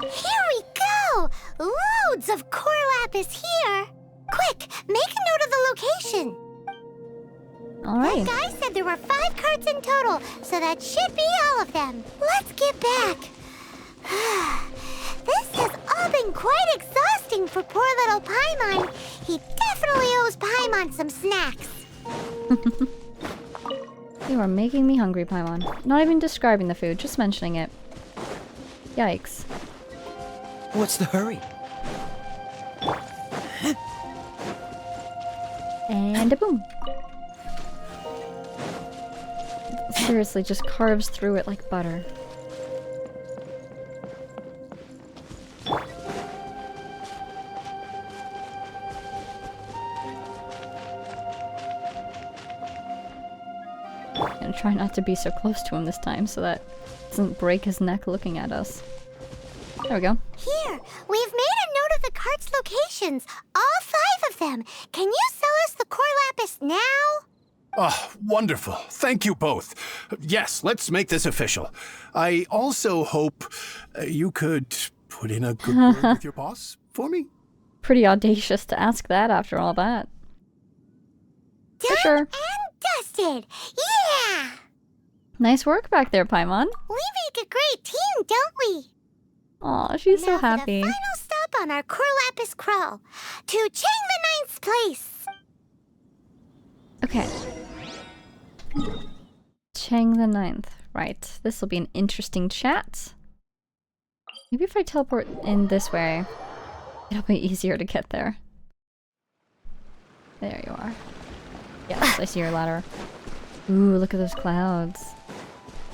we go! Loads of core lapis here! Quick, make a note of the location! Alright. That guy said there were 5 carts in total, so that should be all of them. Let's get back. This has all been quite exhausting for poor little Paimon. He definitely owes Paimon some snacks. You are making me hungry, Paimon. Not even describing the food, just mentioning it. Yikes. What's the hurry? And a boom. Seriously, just carves through it like butter. And try not to be so close to him this time so that it doesn't break his neck looking at us. There we go. Here, we've made a note of the cart's locations. All 5 of them. Can you sell us the core lapis now? Oh, wonderful. Thank you both. Yes, let's make this official. I also hope you could put in a good word with your boss for me. Pretty audacious to ask that after all that. For sure. And dusted. Yeah! Nice work back there, Paimon. We make a great team, don't we? Aw, she's so Now happy. for the final stop on our core lapis crawl. To Chang the 9th's place. Okay. Chang the 9th. Right. This will be an interesting chat. Maybe if I teleport in this way, it'll be easier to get there. There you are. Yes, I see your ladder. Ooh, look at those clouds.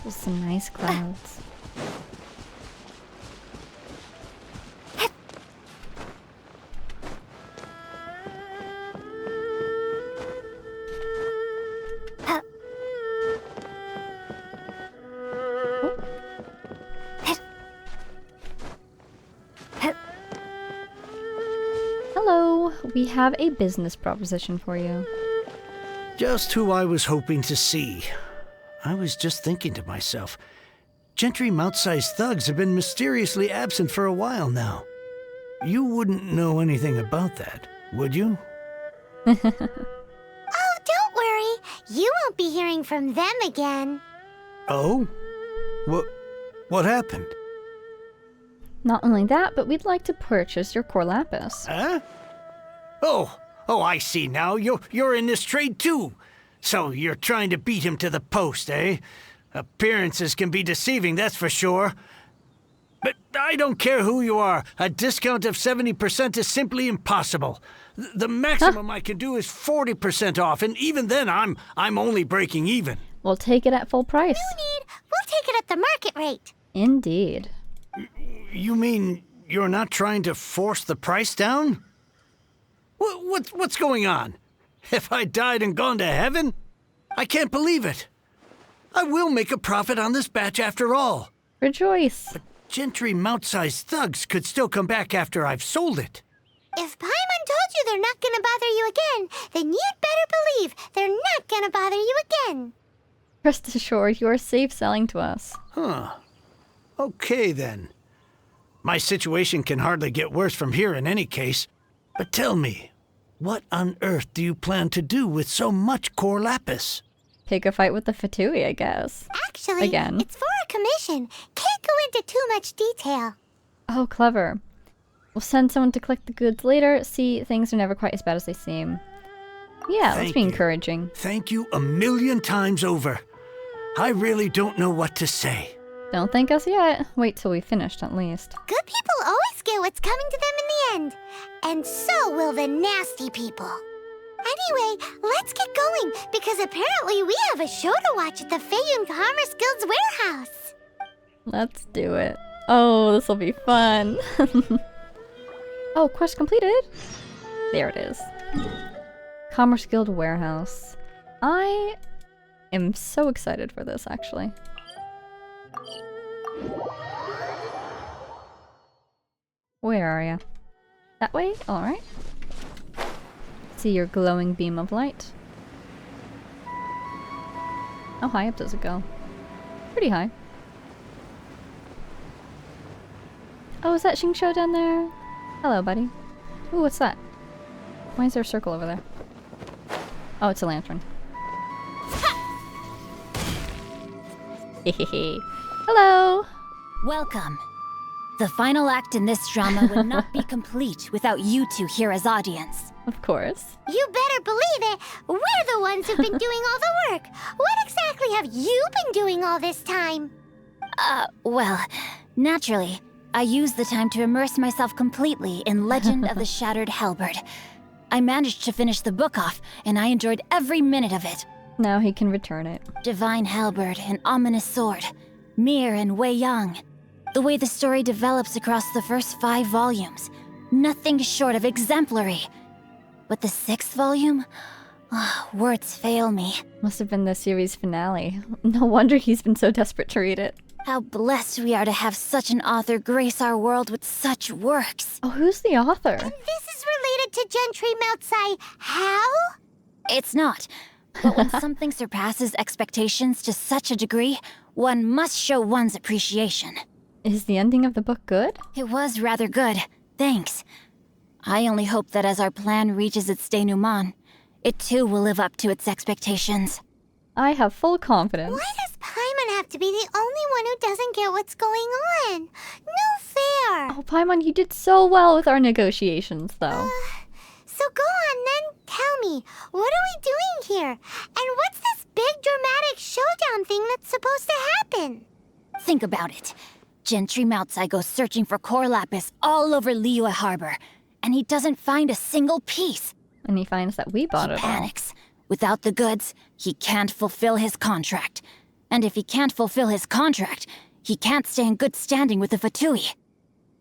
Those some nice clouds. Hello, we have a business proposition for you. Just who I was hoping to see. I was just thinking to myself, gentry mount-sized thugs have been mysteriously absent for a while now. You wouldn't know anything about that, would you? Oh, don't worry. You won't be hearing from them again. Oh? What happened? Not only that, but we'd like to purchase your core lapis. Huh? Oh, I see now. You're in this trade too. So you're trying to beat him to the post, eh? Appearances can be deceiving, that's for sure. But I don't care who you are. A discount of 70% is simply impossible. The maximum I can do is 40% off, and even then I'm only breaking even. We'll take it at full price. No need. We'll take it at the market rate. Indeed. You mean you're not trying to force the price down? What's going on? Have I died and gone to heaven? I can't believe it. I will make a profit on this batch after all. Rejoice. But gentry mount-sized thugs could still come back after I've sold it. If Paimon told you they're not gonna bother you again, then you'd better believe they're not gonna bother you again. Rest assured, you are safe selling to us. Huh. Okay, then. My situation can hardly get worse from here in any case. But tell me, what on earth do you plan to do with so much core lapis? Pick a fight with the Fatui, I guess. Actually, Again. It's for a commission. Can't go into too much detail. Oh, clever. We'll send someone to collect the goods later. See, things are never quite as bad as they seem. Yeah, let's be encouraging. Thank you a million times over. I really don't know what to say. Don't thank us yet. Wait till we've finished, at least. Good people always get what's coming to them in the end. And so will the nasty people. Anyway, let's get going, because apparently we have a show to watch at the Feiyun Commerce Guild's warehouse. Let's do it. Oh, this will be fun. Oh, quest completed. There it is. Commerce Guild warehouse. I am so excited for this, actually. Where are you? That way? Alright. See your glowing beam of light. How high up does it go? Pretty high. Oh, is that Xingqiu down there? Hello, buddy. Ooh, what's that? Why is there a circle over there? Oh, it's a lantern. Hehehe. Hello! Welcome. The final act in this drama would not be complete without you two here as audience. Of course. You better believe it. We're the ones who've been doing all the work. What exactly have you been doing all this time? Well, naturally, I used the time to immerse myself completely in Legend of the Shattered Halberd. I managed to finish the book off, and I enjoyed every minute of it. Now he can return it. Divine Halberd, an ominous sword. Mir and Wei Yang. The way the story develops across the first 5 volumes. Nothing short of exemplary. But the 6th volume? Words fail me. Must have been the series finale. No wonder he's been so desperate to read it. How blessed we are to have such an author grace our world with such works. Oh, who's the author? This is related to Gentry Moutsai. How? It's not. But when something surpasses expectations to such a degree, one must show one's appreciation. Is the ending of the book good? It was rather good. Thanks. I only hope that as our plan reaches its denouement, it too will live up to its expectations. I have full confidence. Why does Paimon have to be the only one who doesn't get what's going on? No fair. Oh, Paimon, you did so well with our negotiations, though. So go on then, tell me, what are we doing here? And what's this big dramatic showdown thing that's supposed to happen? Think about it. Gentry Moutsai goes searching for core lapis all over Liyue Harbor, and he doesn't find a single piece. And he finds that we bought it all. He panics. Without the goods, he can't fulfill his contract. And if he can't fulfill his contract, he can't stay in good standing with the Fatui.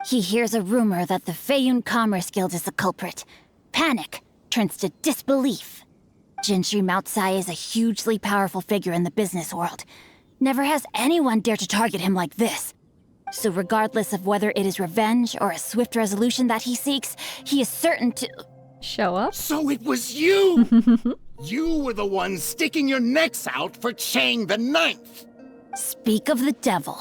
He hears a rumor that the Feiyun Commerce Guild is the culprit. Panic turns to disbelief. Gentry Moutsai is a hugely powerful figure in the business world. Never has anyone dared to target him like this. So regardless of whether it is revenge or a swift resolution that he seeks, he is certain to... Show up? So it was you! You were the one sticking your necks out for Chang the Ninth! Speak of the devil.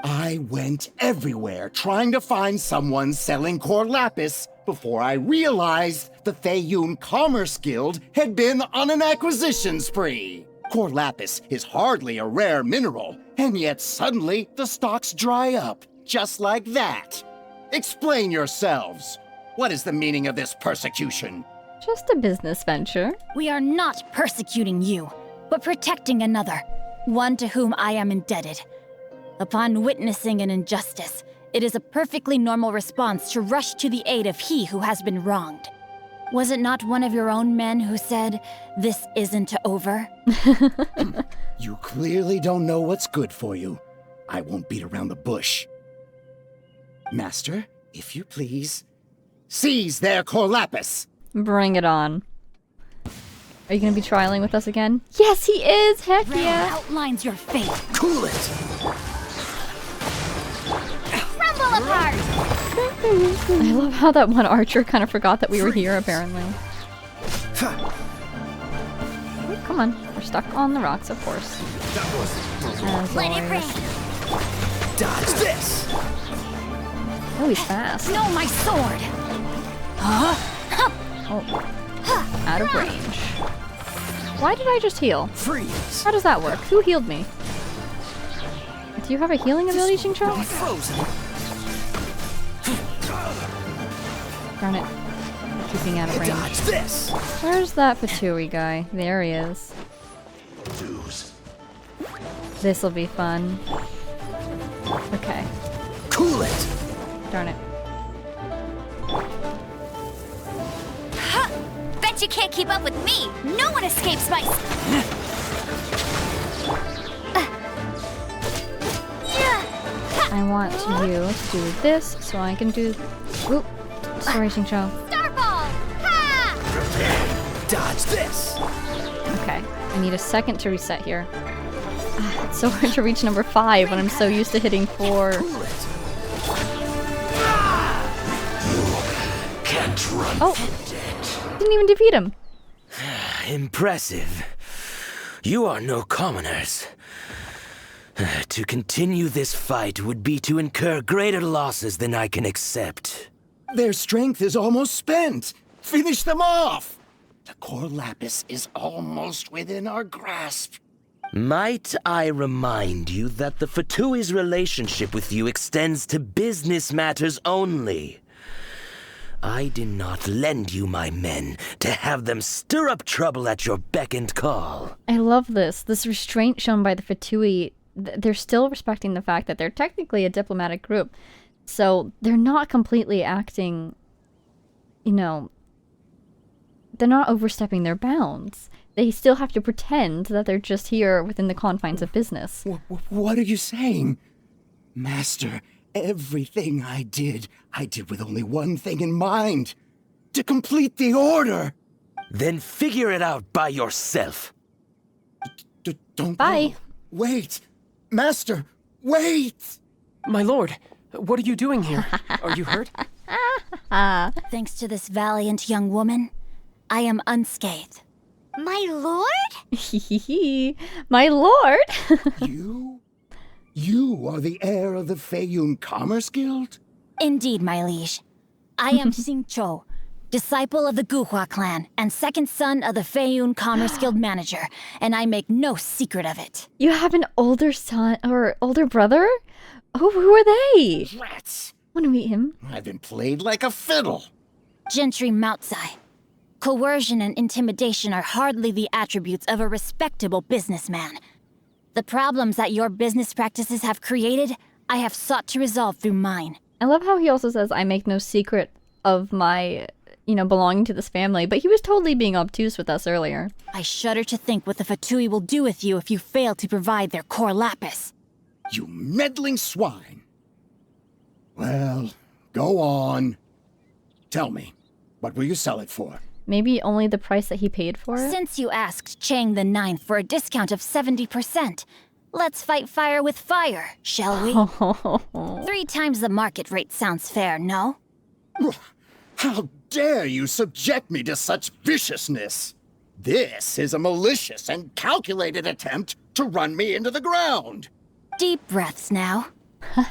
I went everywhere trying to find someone selling core lapis before I realized the Feiyun Commerce Guild had been on an acquisition spree. Core lapis is hardly a rare mineral, and yet suddenly the stocks dry up, just like that. Explain yourselves. What is the meaning of this persecution? Just a business venture. We are not persecuting you, but protecting another, one to whom I am indebted. Upon witnessing an injustice, it is a perfectly normal response to rush to the aid of he who has been wronged. Was it not one of your own men who said, "This isn't over"? You clearly don't know what's good for you. I won't beat around the bush. Master, if you please, seize their core lapis! Bring it on. Are you gonna be trialing with us again? Yes, he is! Heck yeah! Outlines your fate. Cool it! Rumble apart! I love how that one archer kind of forgot that we were here, apparently. Oh, come on. We're stuck on the rocks, of course. Let it rain! Dodge this! Oh, he's fast. No, my sword! Oh. Out of range. Why did I just heal? Freeze! How does that work? Who healed me? Do you have a healing ability, Xingqiu? Frozen! Darn it. I'm keeping out of range. Dodge this! Where's that Fatui guy? There he is. This'll be fun. Okay. Cool it! Darn it. Bet you can't keep up with me! No one escapes my... I want you to do this so I can do... Oop. Sorry, Xingqiu. Starball! Ha! Dodge this! I need a second to reset here. It's so hard to reach number 5 when I'm so used to hitting 4. Oh! Didn't even defeat him. Impressive. You are no commoners. To continue this fight would be to incur greater losses than I can accept. Their strength is almost spent. Finish them off. The core lapis is almost within our grasp. Might I remind you that the Fatui's relationship with you extends to business matters only? I did not lend you my men to have them stir up trouble at your beck and call. I love this. This restraint shown by the Fatui. They're still respecting the fact that they're technically a diplomatic group. So they're not completely acting, you know, they're not overstepping their bounds. They still have to pretend that they're just here within the confines of business. What are you saying? Master, everything I did with only one thing in mind. To complete the order. Then figure it out by yourself. Don't Bye. go. Wait. Master, wait! My lord, what are you doing here? Are you hurt? Thanks to this valiant young woman, I am unscathed. My lord? My lord? You are the heir of the Feiyun Commerce Guild? Indeed, my liege. I am Xingqiu, disciple of the Guhua clan and second son of the Feiyun Commerce Guild manager, and I make no secret of it. You have an older son or older brother? Oh, who are they? Rats! Want to meet him? I've been played like a fiddle. Gentry Moutsai. Coercion and intimidation are hardly the attributes of a respectable businessman. The problems that your business practices have created, I have sought to resolve through mine. I love how he also says, I make no secret of my, belonging to this family, but he was totally being obtuse with us earlier. I shudder to think what the Fatui will do with you if you fail to provide their core lapis. You meddling swine. Well, go on. Tell me, what will you sell it for? Maybe only the price that he paid for it? Since you asked Chang the Ninth for a discount of 70%, let's fight fire with fire, shall we? 3 times the market rate sounds fair, no? How dare you subject me to such viciousness? This is a malicious and calculated attempt to run me into the ground. Deep breaths now.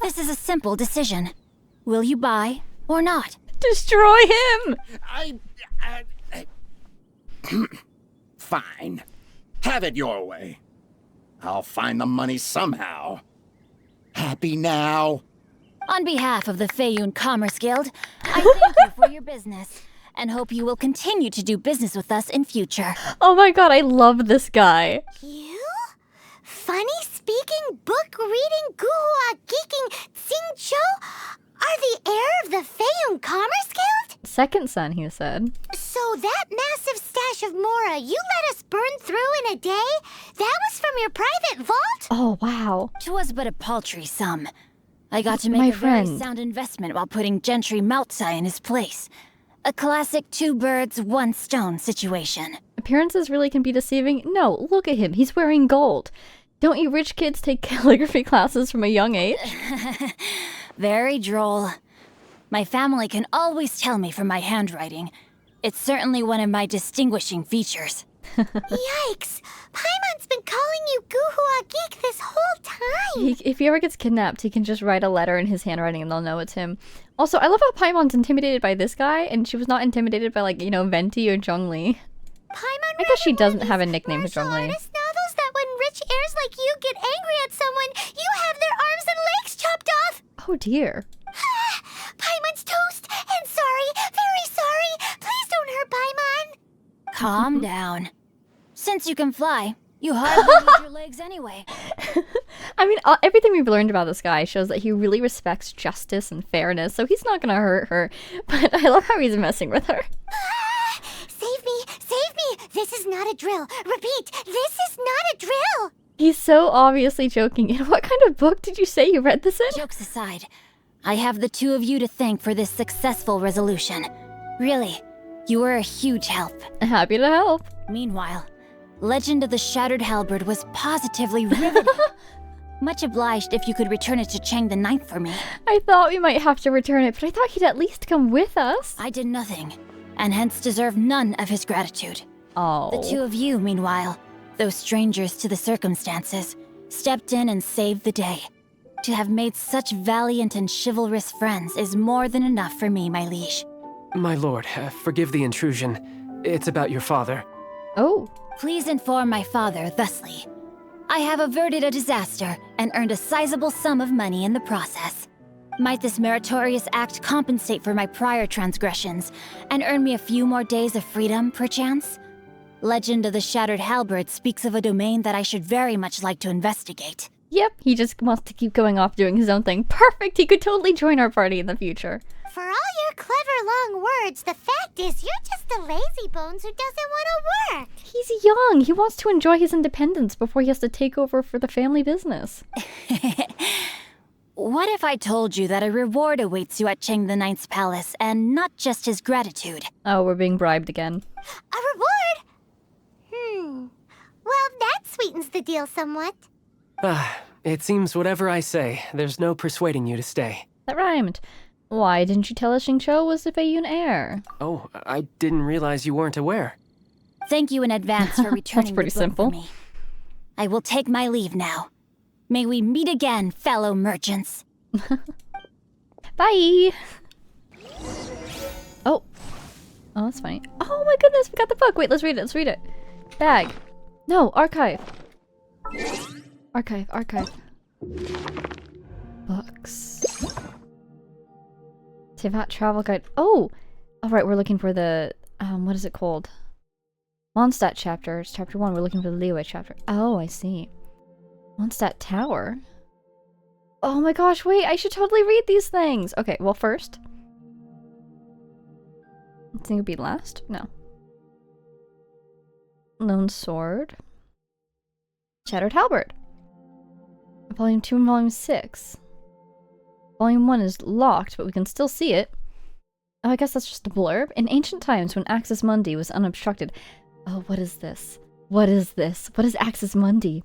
This is a simple decision. Will you buy or not? Destroy him! Fine. Have it your way. I'll find the money somehow. Happy now? On behalf of the Feiyun Commerce Guild, I thank you for your business, and hope you will continue to do business with us in future. Oh my god, I love this guy. You? Funny speaking, book reading, guhua geeking Xingqiu are the heir of the Feiyun Commerce Guild? Second son, he said. So that massive stash of Mora you let us burn through in a day? That was from your private vault? Oh, wow. 'Twas but a paltry sum. I got to make a very sound investment while putting Gentry Moutsai in his place. A classic 2 birds, 1 stone situation. Appearances really can be deceiving? No, look at him. He's wearing gold. Don't you rich kids take calligraphy classes from a young age? Very droll. My family can always tell me from my handwriting. It's certainly one of my distinguishing features. Yikes! Paimon's been calling you Guhua Geek this whole time! If he ever gets kidnapped, he can just write a letter in his handwriting and they'll know it's him. Also, I love how Paimon's intimidated by this guy, and she was not intimidated by, Venti or Zhongli. Paimon, I guess she doesn't have a nickname for Zhongli. Novels that when rich heirs like you get angry at someone, you have their arms and legs chopped off! Oh dear. Paimon's toast! And sorry, very sorry! Please don't hurt Paimon! Calm down. Since you can fly, you hardly need your legs anyway. I mean, everything we've learned about this guy shows that he really respects justice and fairness, so he's not gonna hurt her. But I love how he's messing with her. Save me! Save me! This is not a drill! Repeat, this is not a drill! He's so obviously joking. And what kind of book did you say you read this in? Jokes aside, I have the 2 of you to thank for this successful resolution. Really, you were a huge help. Happy to help. Meanwhile, Legend of the Shattered Halberd was positively riveting. Much obliged if you could return it to Chang the Ninth for me. I thought we might have to return it, but I thought he'd at least come with us. I did nothing, and hence deserve none of his gratitude. Oh. The two of you, meanwhile, though strangers to the circumstances, stepped in and saved the day. To have made such valiant and chivalrous friends is more than enough for me, my liege. My lord, forgive the intrusion. It's about your father. Oh. Please inform my father thusly. I have averted a disaster and earned a sizable sum of money in the process. Might this meritorious act compensate for my prior transgressions and earn me a few more days of freedom, perchance? Legend of the Shattered Halberd speaks of a domain that I should very much like to investigate. Yep, he just wants to keep going off doing his own thing. Perfect! He could totally join our party in the future. For all your clever long words, the fact is you're just a lazy bones who doesn't want to work. He's young. He wants to enjoy his independence before he has to take over for the family business. What if I told you that a reward awaits you at Chang the Ninth's palace, and not just his gratitude? Oh, we're being bribed again. A reward? Well, that sweetens the deal somewhat. It seems whatever I say, there's no persuading you to stay. That rhymed. Why didn't you tell us Xingqiu was the Feiyun heir? Oh, I didn't realize you weren't aware. Thank you in advance for returning That's pretty the book simple. for me. I will take my leave now. May we meet again, fellow merchants. Bye! Oh. Oh, that's funny. Oh my goodness, we got the book! Wait, let's read it, let's read it. Bag. No, archive. Archive. Books. Tivat travel guide. Oh! Alright, we're looking for the, what is it called? Mondstadt chapter. It's chapter 1. We're looking for the Liyue chapter. Oh, I see. Mondstadt Tower? Oh my gosh, wait, I should totally read these things! Okay, well first... I think it would be last? No. Lone Sword. Shattered Halberd. Volume 2 and Volume 6. Volume 1 is locked, but we can still see it. Oh, I guess that's just a blurb. In ancient times, when Axis Mundi was unobstructed... Oh, what is this? What is this? What is Axis Mundi?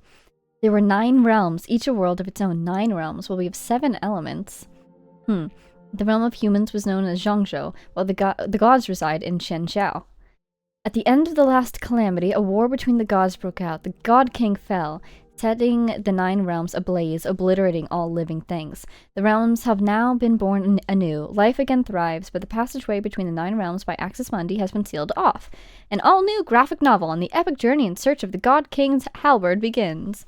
There were 9 realms, each a world of its own. 9 realms. Well, we have 7 elements. The realm of humans was known as Zhongzhou, while the gods reside in Shenxiao. At the end of the last calamity, a war between the gods broke out. The God King fell, setting the 9 realms ablaze, obliterating all living things. The realms have now been born anew. Life again thrives, but the passageway between the 9 realms by Axis Mundi has been sealed off. An all-new graphic novel on the epic journey in search of the God King's halberd begins.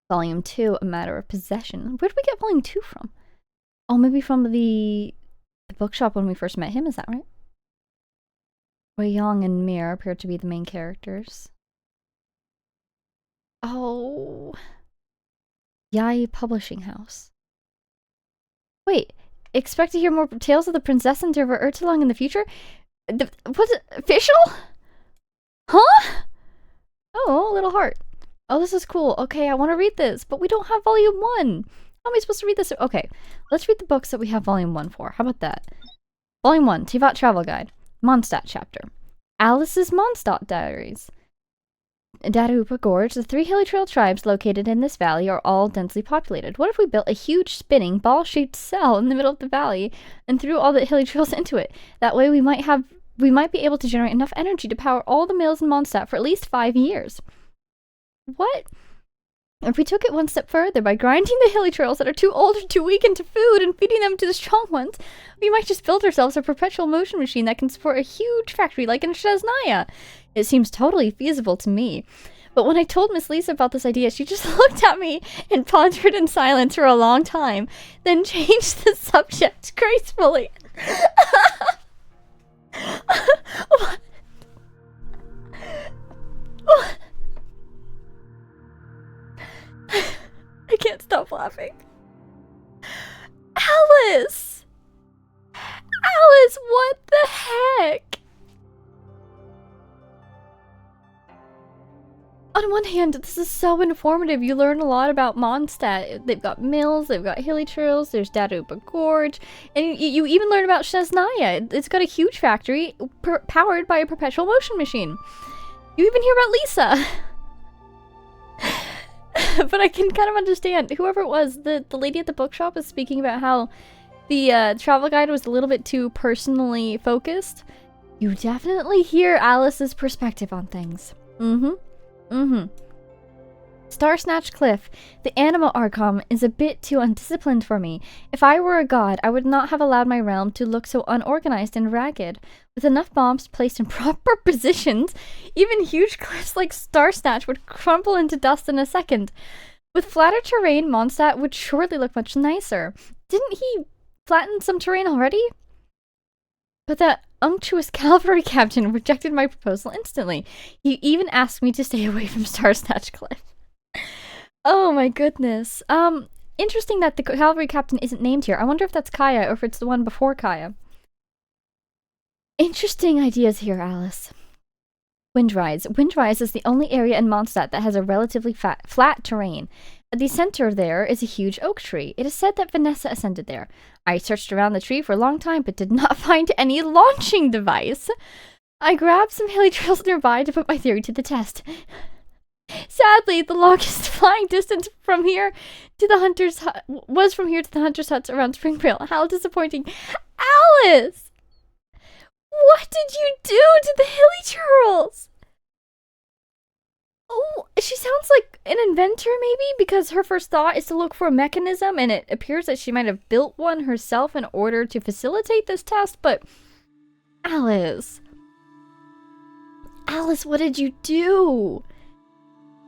Volume 2, A Matter of Possession. Where did we get Volume 2 from? Oh, maybe from the bookshop when we first met him, is that right? Wei Yong and Mir appear to be the main characters. Oh. Yai Publishing House. Wait, expect to hear more tales of the Princess and Derva Ertelong in the future? Was it official? Huh? Oh, little heart. Oh, this is cool. Okay, I want to read this, but we don't have volume 1. How am I supposed to read this? Okay, let's read the books that we have volume 1 for. How about that? Volume 1, Tivat Travel Guide. Mondstadt chapter. Alice's Mondstadt Diaries. Darupa Gorge, the 3 hilly trail tribes located in this valley are all densely populated. What if we built a huge spinning ball-shaped cell in the middle of the valley and threw all the hilly trails into it? That way we might be able to generate enough energy to power all the mills in Mondstadt for at least 5 years. What? If we took it one step further by grinding the hilly trails that are too old or too weak into food and feeding them to the strong ones, we might just build ourselves a perpetual motion machine that can support a huge factory like in Shesnaya. It seems totally feasible to me. But when I told Miss Lisa about this idea, she just looked at me and pondered in silence for a long time, then changed the subject gracefully. What? What? I can't stop laughing. Alice! Alice, what the heck? On one hand, this is so informative. You learn a lot about Mondstadt. They've got mills, they've got hilly trails, there's Darupa Gorge, and you even learn about Shesnaya. It's got a huge factory powered by a perpetual motion machine. You even hear about Lisa! But I can kind of understand. Whoever it was, the lady at the bookshop was speaking about how the travel guide was a little bit too personally focused. You definitely hear Alice's perspective on things. Starsnatch Cliff, the animal Archon, is a bit too undisciplined for me. If I were a god, I would not have allowed my realm to look so unorganized and ragged. With enough bombs placed in proper positions, even huge cliffs like Starsnatch would crumble into dust in a second. With flatter terrain, Mondstadt would surely look much nicer. Didn't he flatten some terrain already? But that unctuous cavalry captain rejected my proposal instantly. He even asked me to stay away from Starsnatch Cliff. Oh my goodness. Interesting that the cavalry captain isn't named here. I wonder if that's Kaya or if it's the one before Kaya. Interesting ideas here, Alice. Windrise. Windrise is the only area in Mondstadt that has a relatively flat terrain. At the center there is a huge oak tree. It is said that Vanessa ascended there. I searched around the tree for a long time but did not find any launching device. I grabbed some hilly trails nearby to put my theory to the test. Sadly, the longest flying distance from here to the hunter's hut was from here to the hunter's huts around Springvale. How disappointing. Alice! What did you do to the hilly turtles? Oh, she sounds like an inventor maybe, because her first thought is to look for a mechanism, and it appears that she might have built one herself in order to facilitate this test, but Alice, what did you do?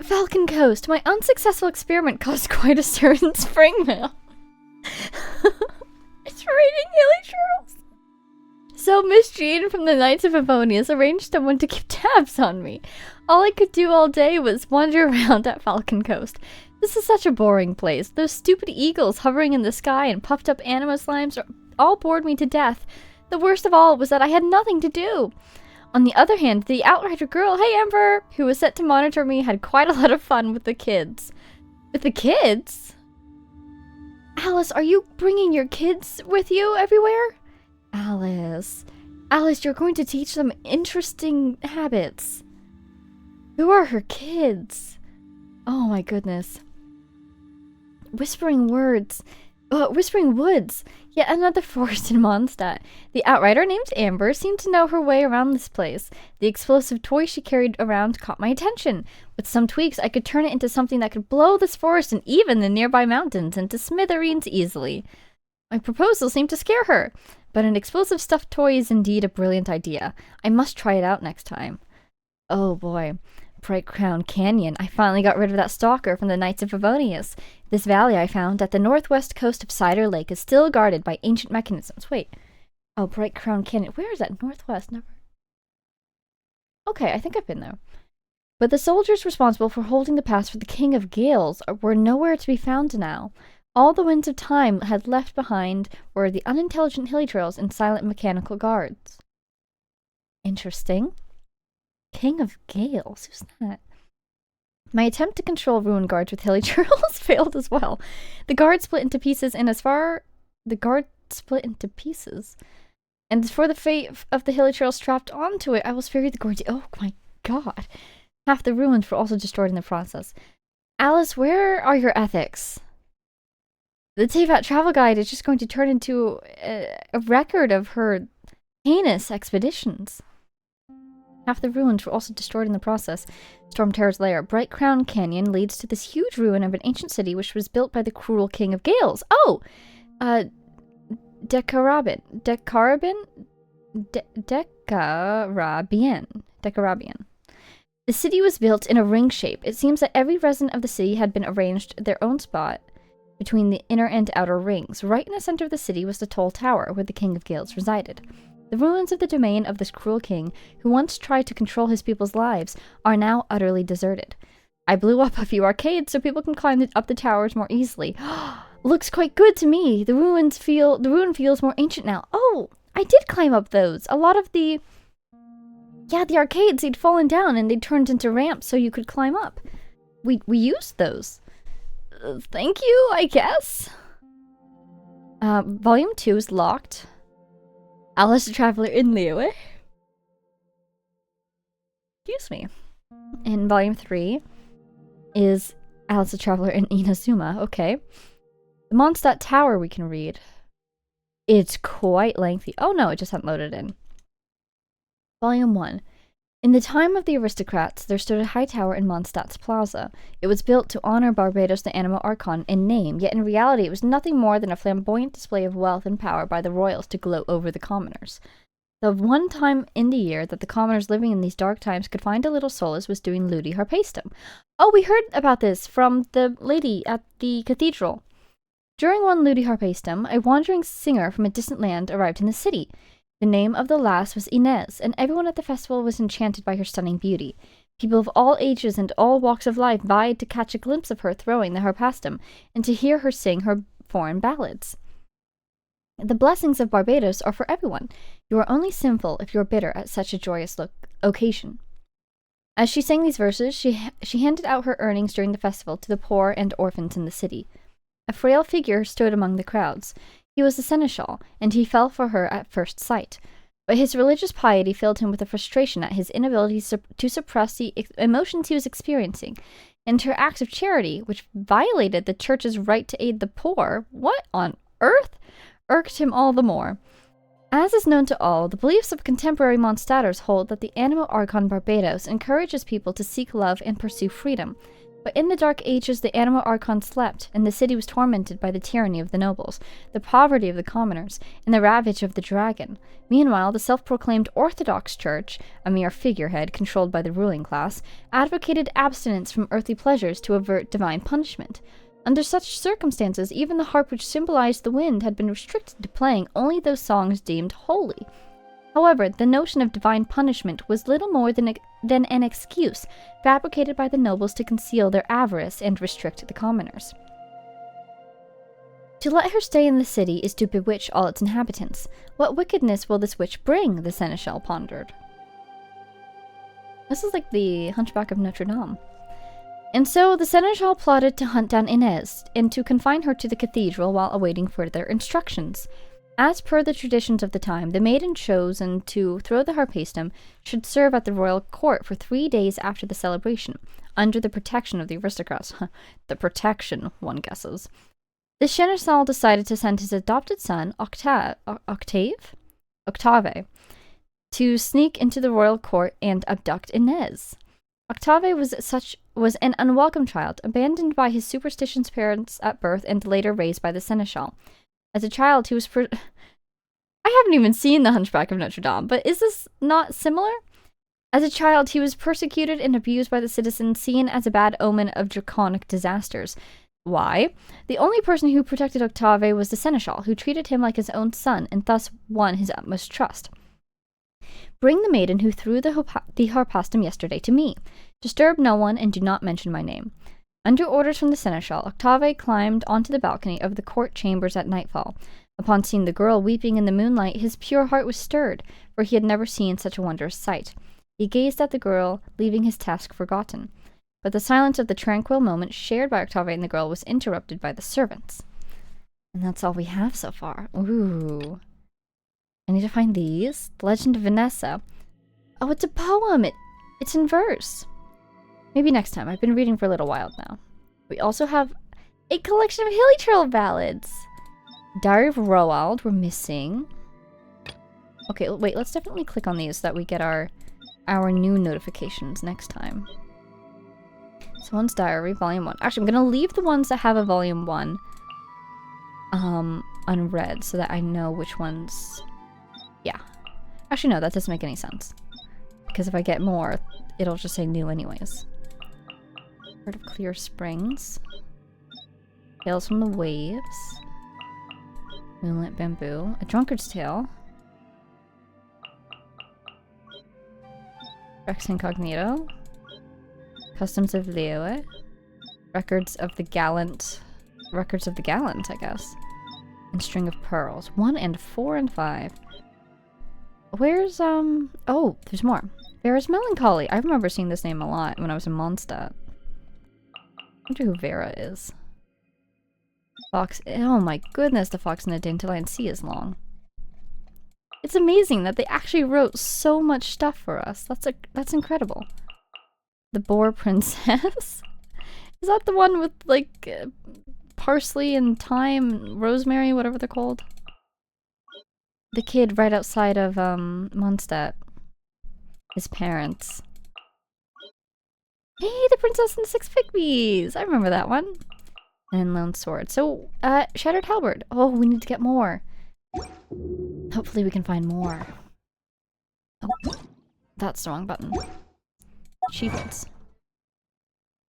Falcon Coast, my unsuccessful experiment caused quite a stir in Springvale. It's raining hilly turtles. So Miss Jean from the Knights of Avonius arranged someone to keep tabs on me. All I could do all day was wander around at Falcon Coast. This is such a boring place. Those stupid eagles hovering in the sky and puffed up anima slimes all bored me to death. The worst of all was that I had nothing to do. On the other hand, the Outrider girl, hey Amber, who was set to monitor me, had quite a lot of fun with the kids. With the kids? Alice, are you bringing your kids with you everywhere? Alice, you're going to teach them interesting habits. Who are her kids? Oh my goodness. Whispering Woods. Yet another forest in Mondstadt. The Outrider named Amber seemed to know her way around this place. The explosive toy she carried around caught my attention. With some tweaks, I could turn it into something that could blow this forest and even the nearby mountains into smithereens easily. My proposal seemed to scare her. But an explosive stuffed toy is indeed a brilliant idea. I must try it out next time. Oh boy. Bright Crown Canyon. I finally got rid of that stalker from the Knights of Avonius. This valley I found at the northwest coast of Cider Lake is still guarded by ancient mechanisms. Wait. Oh, Bright Crown Canyon. Where is that? Northwest? Never. Okay, I think I've been there. But the soldiers responsible for holding the pass for the King of Gales were nowhere to be found now. All the winds of time had left behind were the unintelligent hilly trails and silent mechanical guards. Interesting. King of Gales? Who's that? My attempt to control ruin guards with hilly trails failed as well. The guard split into pieces, and and for the fate of the hilly trail strapped onto it, I was fearing the guards. Oh my god. Half the ruins were also destroyed in the process. Alice, where are your ethics? The Tevat travel guide is just going to turn into a record of her heinous expeditions. Half the ruins were also destroyed in the process. Storm Terror's lair. Bright Crown Canyon leads to this huge ruin of an ancient city which was built by the cruel King of Gales. Oh! Decarabian. The city was built in a ring shape. It seems that every resident of the city had been arranged their own spot between the inner and outer rings. Right in the center of the city was the Toll Tower, where the King of Gales resided. The ruins of the domain of this cruel king, who once tried to control his people's lives, are now utterly deserted. I blew up a few arcades so people can climb up the towers more easily. Looks quite good to me. The ruin feels more ancient now. Oh, I did climb up those. A lot of the arcades, they'd fallen down and they'd turned into ramps so you could climb up. We used those. Thank you, I guess. Volume 2 is locked. Alice the Traveler in Larua. Excuse me. And volume 3 is Alice the Traveler in Inazuma. Okay. The Mondstadt Tower we can read. It's quite lengthy. Oh no, it just hadn't loaded in. Volume 1. In the time of the aristocrats, there stood a high tower in Mondstadt's plaza. It was built to honor Barbados the Animo Archon in name, yet in reality it was nothing more than a flamboyant display of wealth and power by the royals to gloat over the commoners. The one time in the year that the commoners living in these dark times could find a little solace was doing Ludi Harpastum. Oh, we heard about this from the lady at the cathedral. During one Ludi Harpastum, a wandering singer from a distant land arrived in the city. The name of the lass was Inez, and everyone at the festival was enchanted by her stunning beauty. People of all ages and all walks of life vied to catch a glimpse of her throwing the harpastum, and to hear her sing her foreign ballads. The blessings of Barbados are for everyone. You are only sinful if you are bitter at such a joyous occasion. As she sang these verses, she handed out her earnings during the festival to the poor and orphans in the city. A frail figure stood among the crowds. He was the seneschal, and he fell for her at first sight. But his religious piety filled him with a frustration at his inability to suppress the emotions he was experiencing, and her acts of charity, which violated the church's right to aid the poor, what on earth, irked him all the more. As is known to all, the beliefs of contemporary Mondstadters hold that the Animo Archon Barbados encourages people to seek love and pursue freedom. But in the Dark Ages, the Animo Archon slept, and the city was tormented by the tyranny of the nobles, the poverty of the commoners, and the ravage of the dragon. Meanwhile, the self-proclaimed Orthodox Church, a mere figurehead controlled by the ruling class, advocated abstinence from earthly pleasures to avert divine punishment. Under such circumstances, even the harp which symbolized the wind had been restricted to playing only those songs deemed holy. However, the notion of divine punishment was little more than an excuse fabricated by the nobles to conceal their avarice and restrict the commoners. To let her stay in the city is to bewitch all its inhabitants. What wickedness will this witch bring? The seneschal pondered. This is like the Hunchback of Notre Dame. And so the seneschal plotted to hunt down Inez and to confine her to the cathedral while awaiting further instructions. As per the traditions of the time, the maiden chosen to throw the harpastum should serve at the royal court for 3 days after the celebration, under the protection of the aristocrats. The protection, one guesses. The seneschal decided to send his adopted son, Octave, to sneak into the royal court and abduct Inez. Octave was an unwelcome child, abandoned by his superstitious parents at birth and later raised by the seneschal. As a child, he was I haven't even seen The Hunchback of Notre Dame, but is this not similar? As a child, he was persecuted and abused by the citizens, seen as a bad omen of draconic disasters. Why? The only person who protected Octave was the seneschal, who treated him like his own son and thus won his utmost trust. Bring the maiden who threw the harpastum yesterday to me. Disturb no one and do not mention my name. Under orders from the seneschal, Octave climbed onto the balcony of the court chambers at nightfall. Upon seeing the girl weeping in the moonlight, his pure heart was stirred, for he had never seen such a wondrous sight. He gazed at the girl, leaving his task forgotten. But the silence of the tranquil moment shared by Octave and the girl was interrupted by the servants. And that's all we have so far. Ooh. I need to find these. The Legend of Vanessa. Oh, it's a poem! It's in verse. Maybe next time. I've been reading for a little while now. We also have a collection of Hilly Trail ballads. Diary of Roald, we're missing. Okay, wait, let's definitely click on these so that we get our new notifications next time. So one's Diary, Volume 1. Actually, I'm going to leave the ones that have a Volume 1 unread so that I know which ones... Yeah. Actually, no, that doesn't make any sense. Because if I get more, it'll just say new anyways. Heart of Clear Springs. Tales from the Waves. Moonlit Bamboo. A Drunkard's Tale. Rex Incognito. Customs of Leo. Records of the Gallant, I guess. And String of Pearls. 1 and 4 and 5. Where's, oh, there's more. Vera's Melancholy. I remember seeing this name a lot when I was in Mondstadt. I wonder who Vera is. Fox. Oh my goodness, the Fox in the Dandelion Sea is long. It's amazing that they actually wrote so much stuff for us. That's incredible. The Boar Princess? Is that the one with, like, parsley and thyme, rosemary, whatever they're called? The kid right outside of, Mondstadt. His parents. Hey, the Princess and the Six Pygmies! I remember that one. And Lone Sword. So, Shattered Halberd. Oh, we need to get more. Hopefully we can find more. Oh, that's the wrong button. Achievements.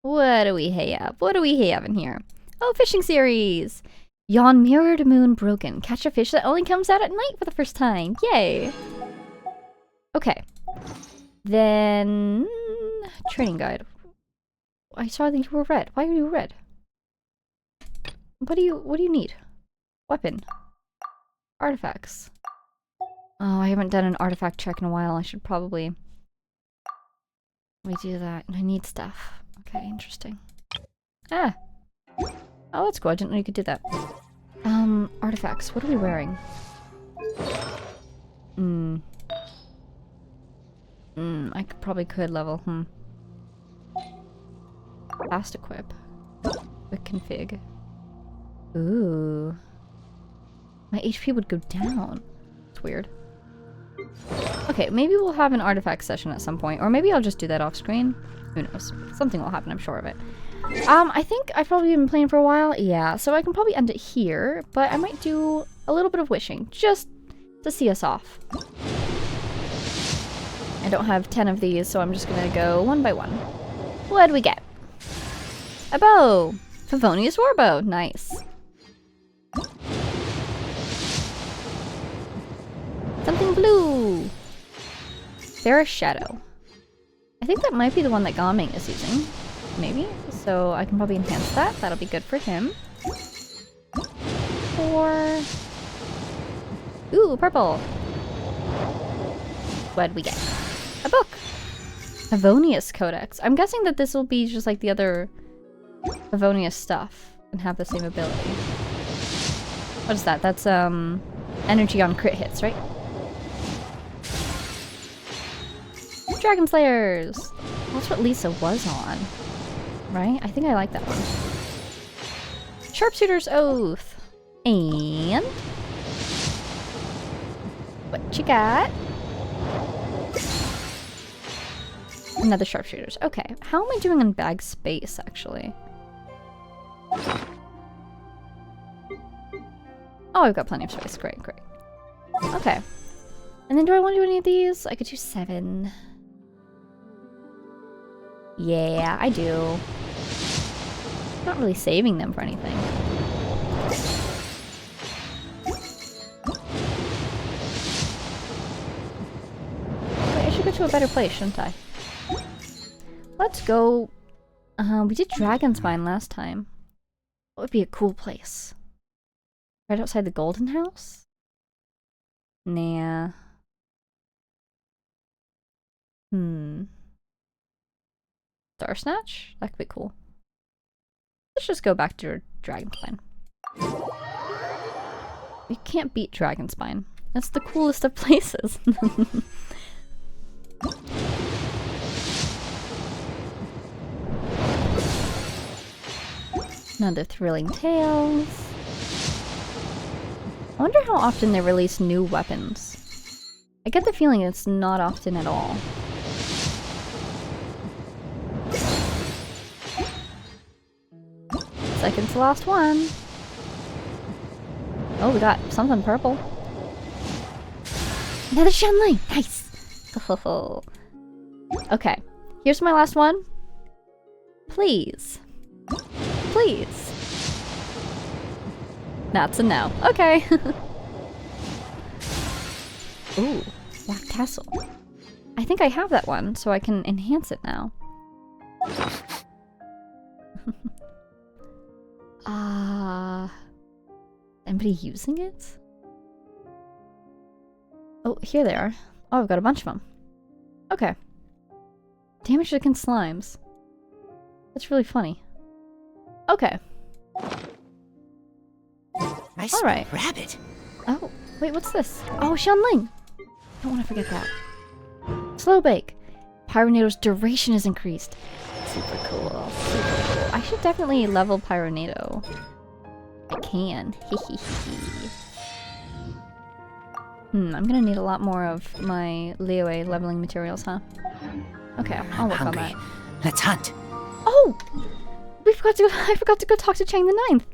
What do we have? What do we have in here? Oh, fishing series! Yon Mirrored Moon Broken. Catch a fish that only comes out at night for the first time. Yay! Okay. Then... Training guide. I saw that you were red. Why are you red? What do you need? Weapon. Artifacts. Oh, I haven't done an artifact check in a while. I should probably redo that. I need stuff. Okay, interesting. Ah! Oh, that's cool. I didn't know you could do that. Artifacts. What are we wearing? I probably could level. Fast equip. Quick config. Ooh. My HP would go down. It's weird. Okay, maybe we'll have an artifact session at some point. Or maybe I'll just do that off screen. Who knows? Something will happen, I'm sure of it. I think I've probably been playing for a while. Yeah, so I can probably end it here. But I might do a little bit of wishing. Just to see us off. I don't have 10 of these, so I'm just gonna go one by one. What do we get? A bow! Favonius Warbow! Nice. Something blue! Fair Shadow. I think that might be the one that Gaming is using. Maybe? So I can probably enhance that. That'll be good for him. Or... Ooh, purple! What'd we get? A book! Favonius Codex. I'm guessing that this will be just like the other Favonius stuff and have the same ability. What is that? That's, energy on crit hits, right? Dragon Slayers! That's what Lisa was on. Right? I think I like that one. Sharpshooter's Oath! And... what you got? Another Sharpshooters. Okay, how am I doing on bag space, actually? Oh, I've got plenty of space. Great, great. Okay. And then do I want to do any of these? I could do 7. Yeah, I do. Not really saving them for anything. Wait, I should go to a better place, shouldn't I? Let's go... we did Dragonspine last time. What would be a cool place? Right outside the Golden House? Nah. Star Snatch? That could be cool. Let's just go back to Dragonspine. You can't beat Dragonspine. That's the coolest of places. Another Thrilling Tales. I wonder how often they release new weapons. I get the feeling it's not often at all. Second to last one. Oh, we got something purple. Another Shenling! Nice! Oh. Okay, here's my last one. Please. Please. That's a no. Okay. Ooh, Black Castle. I think I have that one, so I can enhance it now. Anybody using it? Oh, here they are. Oh, I've got a bunch of them. Okay. Damage against slimes. That's really funny. Okay. Nice. All right. Rabbit. Oh, wait, what's this? Oh, Shenling! Don't want to forget that. Slow Bake. Pyronado's duration is increased. Super cool. Super cool. I should definitely level Pyronado. I can. I'm gonna need a lot more of my Liyue leveling materials, huh? Okay, I'll work on that. Let's hunt. Oh! I forgot to go talk to Chang the Ninth.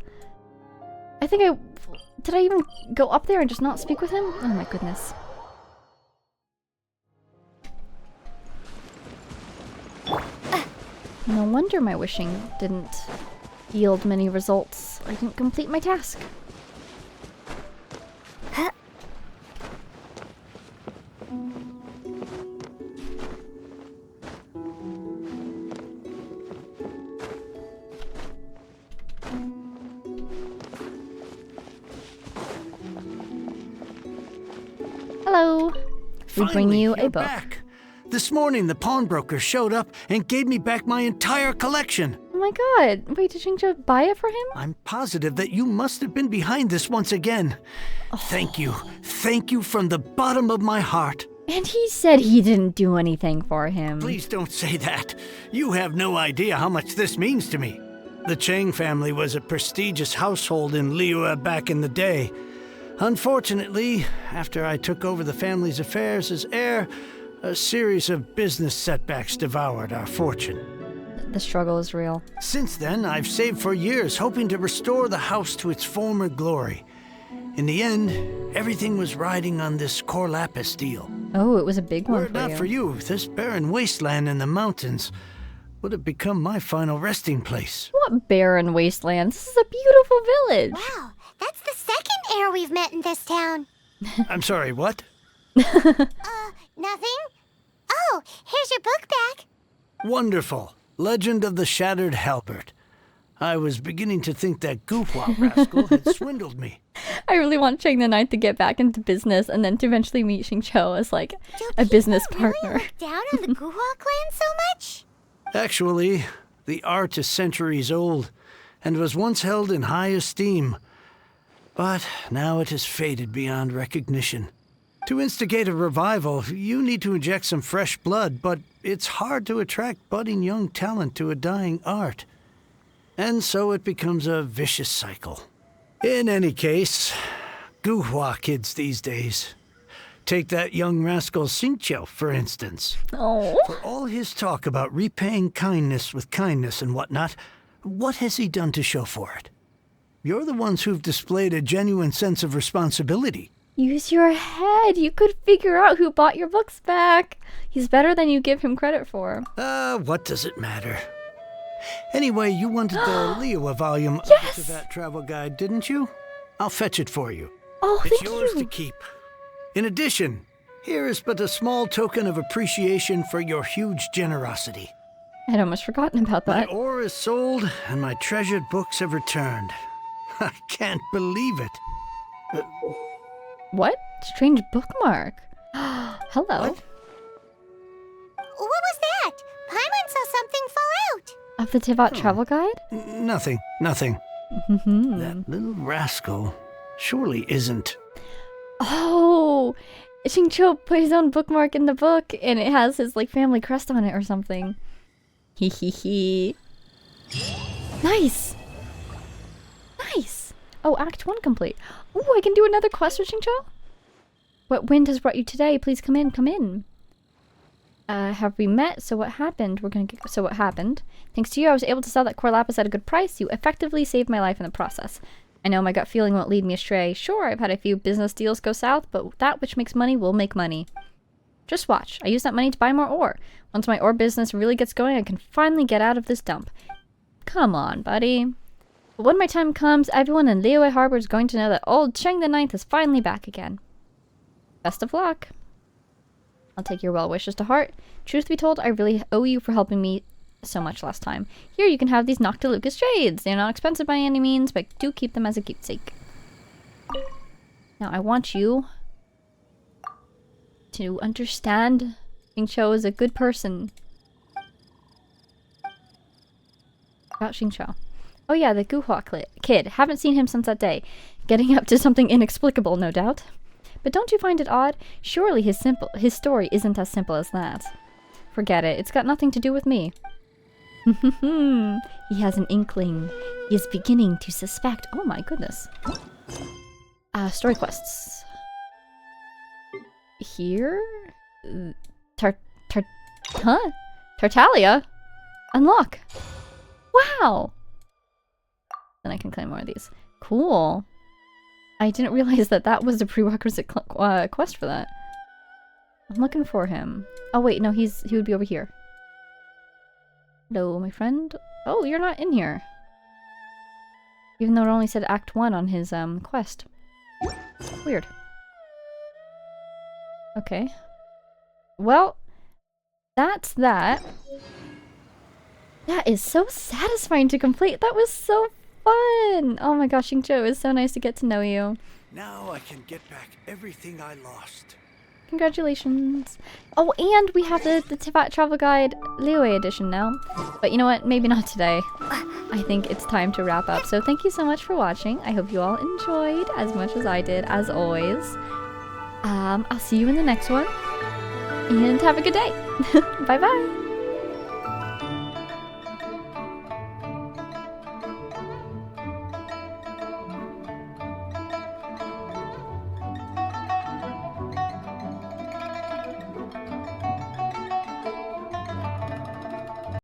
Did I even go up there and just not speak with him? Oh my goodness. No wonder my wishing didn't yield many results. I didn't complete my task. Hello. We bring you a book. Back. This morning, the pawnbroker showed up and gave me back my entire collection. Oh my god. Wait, did Xingqiu buy it for him? I'm positive that you must have been behind this once again. Oh. Thank you. Thank you from the bottom of my heart. And he said he didn't do anything for him. Please don't say that. You have no idea how much this means to me. The Chang family was a prestigious household in Liyue back in the day. Unfortunately, after I took over the family's affairs as heir, a series of business setbacks devoured our fortune. The struggle is real. Since then, I've saved for years, hoping to restore the house to its former glory. In the end, everything was riding on this core lapis deal. Oh, it was a big one for you. Were it not for you, this barren wasteland in the mountains would have become my final resting place. What barren wasteland? This is a beautiful village. Wow, that's the second heir we've met in this town. I'm sorry, what? Nothing? Oh, here's your book back. Wonderful. Legend of the Shattered Halberd. I was beginning to think that Guhua rascal had swindled me. I really want Chang the Ninth to get back into business and then to eventually meet Xingqiu as like a business partner. Really look down on the Guhua clan so much? Actually, the art is centuries old and was once held in high esteem. But now it has faded beyond recognition. To instigate a revival, you need to inject some fresh blood, but it's hard to attract budding young talent to a dying art. And so it becomes a vicious cycle. In any case, Guhua kids these days. Take that young rascal Xingqiu, for instance. Oh. For all his talk about repaying kindness with kindness and whatnot, what has he done to show for it? You're the ones who've displayed a genuine sense of responsibility. Use your head. You could figure out who bought your books back. He's better than you give him credit for. What does it matter? Anyway, you wanted the Liyue volume yes! of that travel guide, didn't you? I'll fetch it for you. Oh, it's yours to keep. In addition, here is but a small token of appreciation for your huge generosity. I'd almost forgotten about that. My ore is sold, and my treasured books have returned. I can't believe it. What? Strange bookmark. Hello. What? What was that? Paimon saw something fall out. Of the Tivat travel guide? Nothing. That little rascal surely isn't. Oh! Xingqiu put his own bookmark in the book, and it has his like family crest on it or something. Hee hee hee. Nice! Nice! Oh, Act 1 complete. Oh, I can do another quest with Xingqiu? What wind has brought you today? Please come in, come in. Have we met? So what happened? So what happened? Thanks to you, I was able to sell that core lapis at a good price. You effectively saved my life in the process. I know my gut feeling won't lead me astray. Sure, I've had a few business deals go south, but that which makes money will make money. Just watch. I use that money to buy more ore. Once my ore business really gets going, I can finally get out of this dump. Come on, buddy. But when my time comes, everyone in Liyue Harbor is going to know that old Chang the Ninth is finally back again. Best of luck. I'll take your well wishes to heart. Truth be told, I really owe you for helping me so much last time. Here you can have these Noctilucas jades. They're not expensive by any means, but do keep them as a keepsake. Now I want you to understand Xingqiu is a good person. About Xingqiu. Oh yeah, the Guhua kid. Haven't seen him since that day. Getting up to something inexplicable, no doubt. But don't you find it odd? Surely his story isn't as simple as that. Forget it. It's got nothing to do with me. He has an inkling. He is beginning to suspect. Oh my goodness. Story quests. Here? Tartaglia? Unlock. Wow! Then I can claim more of these. Cool. I didn't realize that that was a prerequisite quest for that. I'm looking for him. Oh wait, no, he would be over here. Hello, my friend. Oh, you're not in here. Even though it only said Act 1 on his quest. Weird. Okay. Well, that's that. That is so satisfying to complete. That was so fun. Oh my gosh, Xingqiu, it was so nice to get to know you. Now I can get back everything I lost. Congratulations. Oh, and we have the travel guide Liyue edition now. But you know what? Maybe not today. I think it's time to wrap up. So thank you so much for watching. I hope you all enjoyed as much as I did, as always. I'll see you in the next one. And have a good day. Bye-bye.